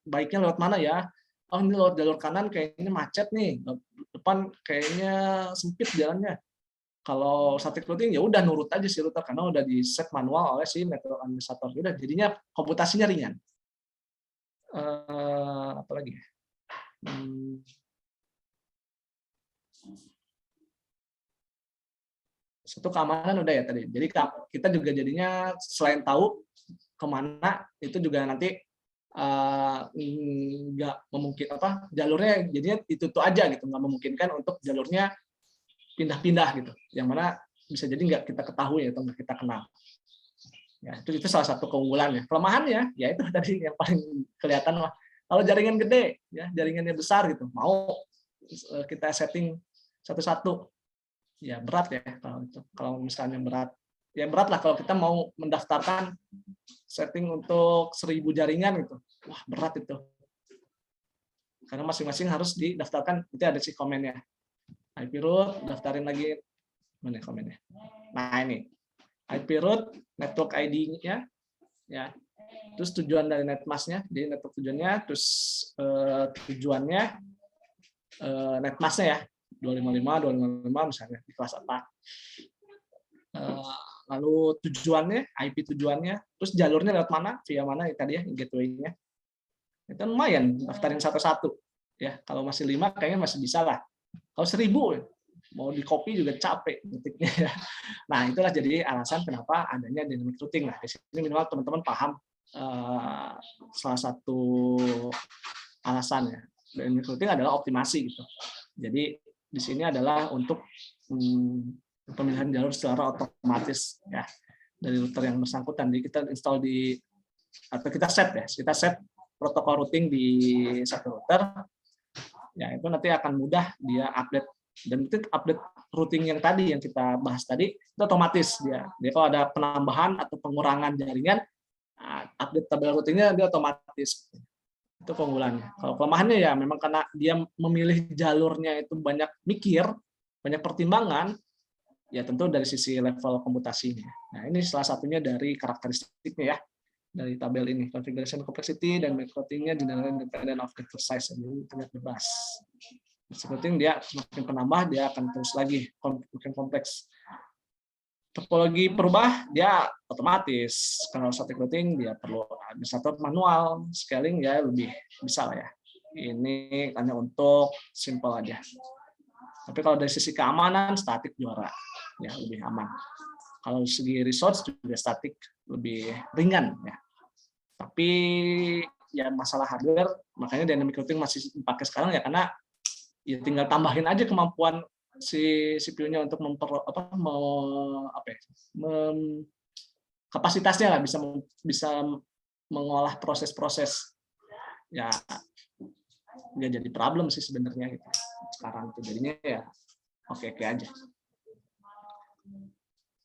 A: baiknya lewat mana ya. Ini lewat jalur kanan kayaknya macet nih, depan kayaknya sempit jalannya. Kalau static routing ya udah nurut aja si router karena udah di set manual oleh si network administrator. Udah jadinya komputasinya ringan. Apa lagi? Satu keamanan udah ya tadi. Jadi kita juga jadinya selain tahu kemana, itu juga nanti nggak memungkinkan jalurnya jadinya itu aja gitu, nggak memungkinkan untuk jalurnya pindah-pindah gitu, yang mana bisa jadi nggak kita ketahui atau nggak kita kenal. Ya itu salah satu keunggulannya. Kelemahannya ya itu tadi yang paling kelihatan lah. Kalau jaringan gede, ya jaringannya besar gitu, mau kita setting satu-satu, ya berat ya kalau itu. Kalau misalnya berat, ya berat lah kalau kita mau mendaftarkan setting untuk 1000 jaringan gitu. Wah, berat itu. Karena masing-masing harus didaftarkan, itu ada sih komennya. IP root, daftarin lagi mana komennya. Nah, ini. IP root, network ID-nya ya. Terus tujuan dari netmask-nya, jadi network tujuannya, terus tujuannya, netmasknya ya, 255 misalnya di kelas apa. Lalu tujuannya, IP tujuannya, terus jalurnya lewat mana, via mana ya tadi ya, gateway-nya. Itu lumayan, daftarin satu-satu. Ya, kalau masih 5 kayaknya masih bisa lah. Kalau 1000 mau di copy juga capek ngetiknya ya. Nah, itulah jadi alasan kenapa adanya dynamic routing lah. Di sini minimal teman-teman paham salah satu alasannya. Dynamic routing adalah optimasi gitu. Jadi di sini adalah untuk pemilihan jalur secara otomatis ya dari router yang bersangkutan. Jadi kita install atau kita set protokol routing di satu router. Ya itu nanti akan mudah dia update, dan itu update routing yang tadi yang kita bahas tadi itu otomatis dia. Dia kalau ada penambahan atau pengurangan jaringan, update tabel routingnya dia otomatis. Itu keunggulannya. Kalau kelemahannya ya memang karena dia memilih jalurnya itu banyak mikir, banyak pertimbangan, ya tentu dari sisi level komputasinya. Nah ini salah satunya dari karakteristiknya ya, dari tabel ini, configuration complexity dan routingnya generally independent of network size, jadi internet bebas. Seperti dia semakin penambah dia akan terus lagi makin kompleks. Topologi berubah dia otomatis. Kalau static routing dia perlu administrator manual, scaling ya lebih bisa lah ya. Ini hanya untuk simple aja. Tapi kalau dari sisi keamanan static juara, ya lebih aman. Kalau segi resource juga static lebih ringan ya. Tapi ya masalah hardware, makanya dynamic routing masih dipakai sekarang ya karena ya tinggal tambahin aja kemampuan si CPU-nya untuk kapasitasnya lah, bisa mengolah proses-proses ya nggak jadi problem sih sebenarnya gitu. Sekarang itu jadinya ya oke aja.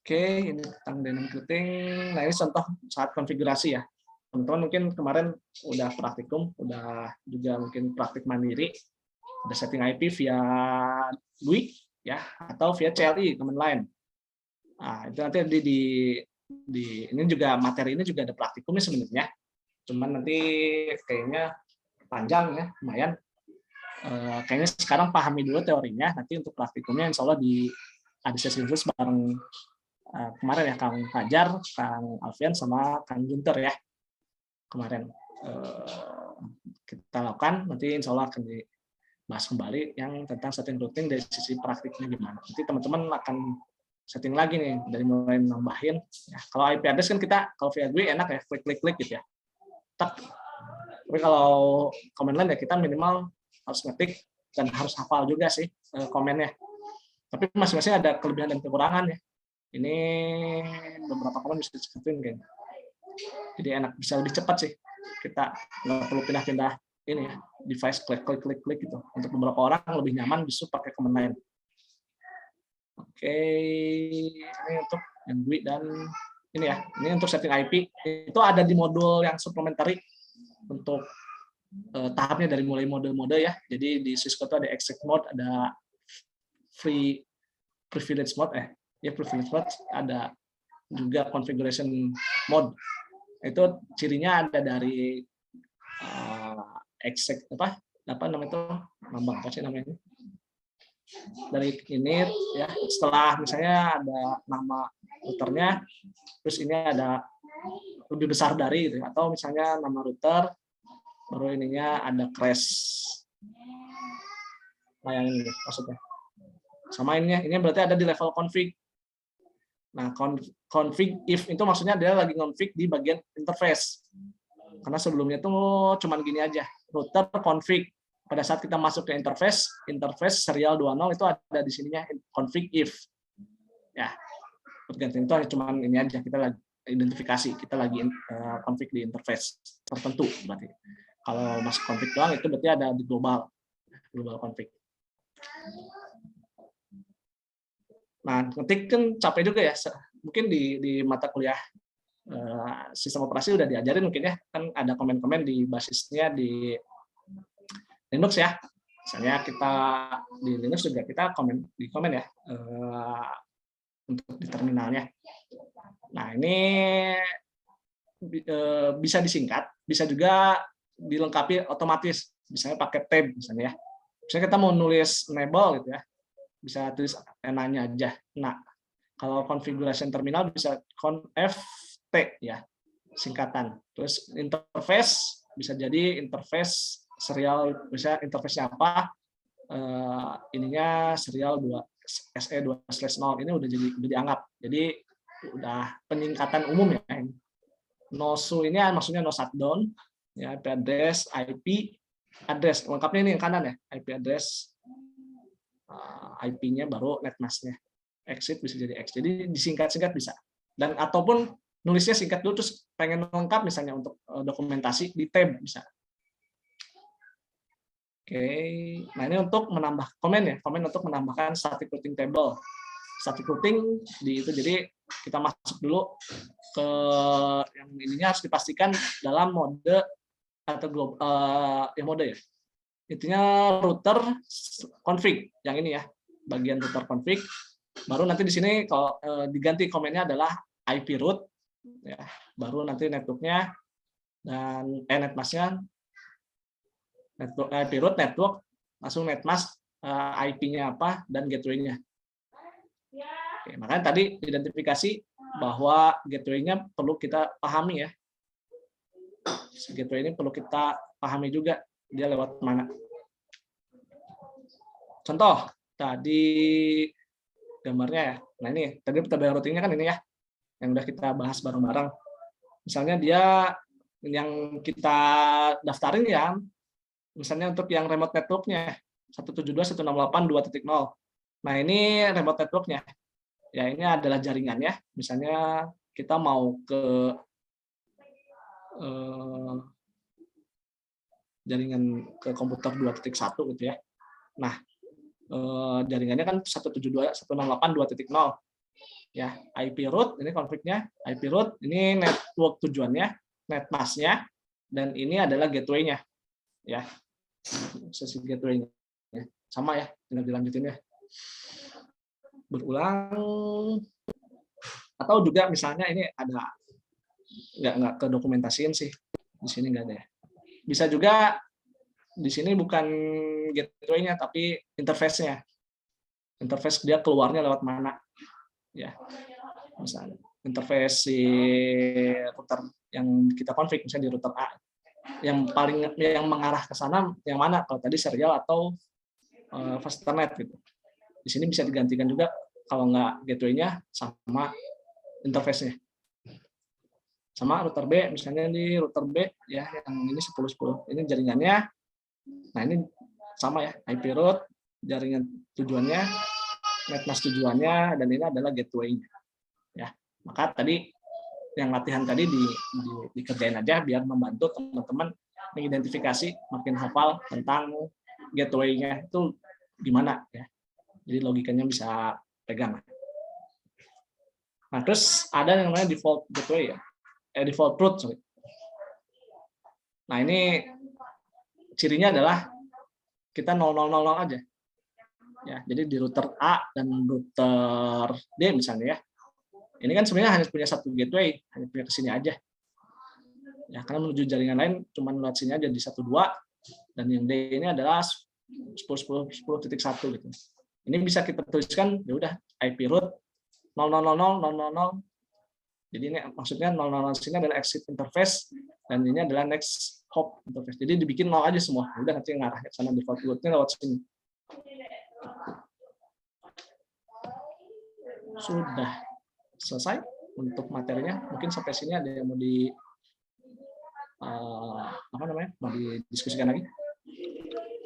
A: Oke, ini tentang dynamic routing. Nah ini contoh saat konfigurasi ya. Teman-teman mungkin kemarin udah praktikum, udah juga mungkin praktik mandiri, ada setting IP via GUI ya atau via CLI command line. Nah, itu nanti ini juga materi ini juga ada praktikumnya sebenarnya. Cuman nanti kayaknya panjang ya, lumayan. Kayaknya sekarang pahami dulu teorinya, nanti untuk praktikumnya insya Allah ada sesi khusus bareng kemarin ya Kang Fajar, Kang Alfian sama Kang Gunter ya. Kemarin kita lakukan, nanti insya Allah akan bahas kembali yang tentang setting routing dari sisi praktiknya gimana. Nanti teman-teman akan setting lagi nih dari mulai nambahin. Ya, kalau IP address kan kita kalau via GUI enak ya, klik gitu ya. Tapi kalau command line ya kita minimal harus ngetik dan harus hafal juga sih komennya. Tapi masing-masing ada kelebihan dan kekurangan ya. Ini beberapa komen bisa disebutin kayaknya. Jadi enak, bisa lebih cepat sih. Kita nggak perlu pindah-pindah ini ya, device klik gitu. Untuk beberapa orang lebih nyaman justru pakai command line. Oke, ini untuk yang GUI dan ini ya, ini untuk setting IP. Itu ada di modul yang supplementary untuk tahapnya dari mulai mode-mode ya. Jadi di Cisco itu ada exec mode, ada free privilege mode privilege mode, ada juga configuration mode. Itu cirinya ada dari exec apa namanya itu lambang apa sih namanya dari ini ya, setelah misalnya ada nama routernya, terus ini ada lebih besar dari gitu, atau misalnya nama router baru ininya ada crash. Nah yang ini maksudnya sama ini berarti ada di level config. Nah config if itu maksudnya dia lagi config di bagian interface. Karena sebelumnya tuh cuman gini aja, router config. Pada saat kita masuk ke interface serial 20 itu ada di sininya config if. Ya, pergantian itu hanya cuman ini aja, kita lagi identifikasi, kita lagi config di interface tertentu berarti. Kalau masuk config doang itu berarti ada di global config. Nah, ngetik kan capek juga ya. Mungkin di mata kuliah sistem operasi udah diajarin mungkin ya, kan ada komen-komen di basisnya di Linux ya. Misalnya kita di Linux juga kita komen ya untuk di terminalnya. Nah, ini bisa disingkat, bisa juga dilengkapi otomatis, misalnya pakai tab misalnya ya. Misalnya kita mau nulis enable gitu ya, bisa tulis NA-nya aja. Nah, kalau configuration terminal bisa conft ya, singkatan. Terus interface bisa jadi interface serial, bisa interface-nya apa? Ininya serial 2 SE2/0 ini udah dianggap. Jadi udah peningkatan umum ya. No-su ini maksudnya no shutdown, ya, IP address, IP address lengkapnya ini yang kanan ya, IP address, IP-nya baru netmask-nya. Exit bisa jadi X. Jadi disingkat-singkat bisa. Dan ataupun nulisnya singkat dulu terus pengen lengkap misalnya untuk dokumentasi di tab bisa. Oke, nah ini untuk menambah komen ya, komen untuk menambahkan static routing table. Static routing di itu, jadi kita masuk dulu ke yang ininya harus dipastikan dalam mode atau mode ya. Intinya router config yang ini ya, bagian router config. Baru nanti di sini kalau diganti komennya adalah IP root ya, baru nanti networknya dan netmasknya. Network, IP root network, langsung netmask IP-nya apa dan gateway-nya. Oke, makanya tadi identifikasi bahwa gateway-nya perlu kita pahami ya. Gateway ini perlu kita pahami juga dia lewat mana. Contoh tadi gambarnya ya. Nah ini tadi table routing-nya kan ini ya, yang udah kita bahas bareng-bareng. Misalnya dia yang kita daftarin ya. Misalnya untuk yang remote network-nya 172.168.2.0. Nah, ini remote network-nya. Ya, ini adalah jaringannya. Misalnya kita mau ke jaringan ke komputer 2.1 gitu ya. Nah, jaringannya kan 172.168.2.0 ya. IP root ini konfliknya, IP root ini network tujuannya, netmask-nya, dan ini adalah gateway-nya. Ya. Sesi gateway ya. Sama ya, tinggal dilanjutin ya. Berulang. Atau juga misalnya ini ada nggak ke dokumentasiin sih, di sini nggak ada ya. Bisa juga di sini bukan gateway-nya tapi interface-nya. Interface dia keluarnya lewat mana ya. Misalnya interface si router yang kita config misalnya di router A, yang mengarah ke sana yang mana, kalau tadi serial atau fast ethernet gitu. Di sini bisa digantikan juga kalau nggak gateway-nya sama interface-nya. Sama router B, misalnya di router B ya yang ini 10.10. Ini jaringannya. Nah, ini sama ya, IP root, jaringan tujuannya, netmask tujuannya, dan ini adalah gateway-nya. Ya. Maka tadi yang latihan tadi dikerjain aja biar membantu teman-teman mengidentifikasi, makin hafal tentang gateway-nya itu gimana ya. Jadi logikanya bisa pegang. Nah, terus ada yang namanya default gateway ya. Default route, sorry. Nah, ini cirinya adalah kita 0000 aja. Ya, jadi di router A dan router D misalnya ya. Ini kan sebenarnya hanya punya satu gateway, hanya punya ke sini aja. Ya, karena menuju jaringan lain cuma lewat sini aja di 12, dan yang D ini adalah 10.10.10.1 gitu. Ini bisa kita tuliskan ya udah IP root 000000. Jadi ini maksudnya 00 sini adalah exit interface dan ini adalah next hop interface. Jadi dibikin 0 aja semua. Udah nanti ngarah ke sana, default route-nya lewat sini. Sudah selesai untuk materinya. Mungkin sampai sini ada yang mau mau didiskusikan lagi?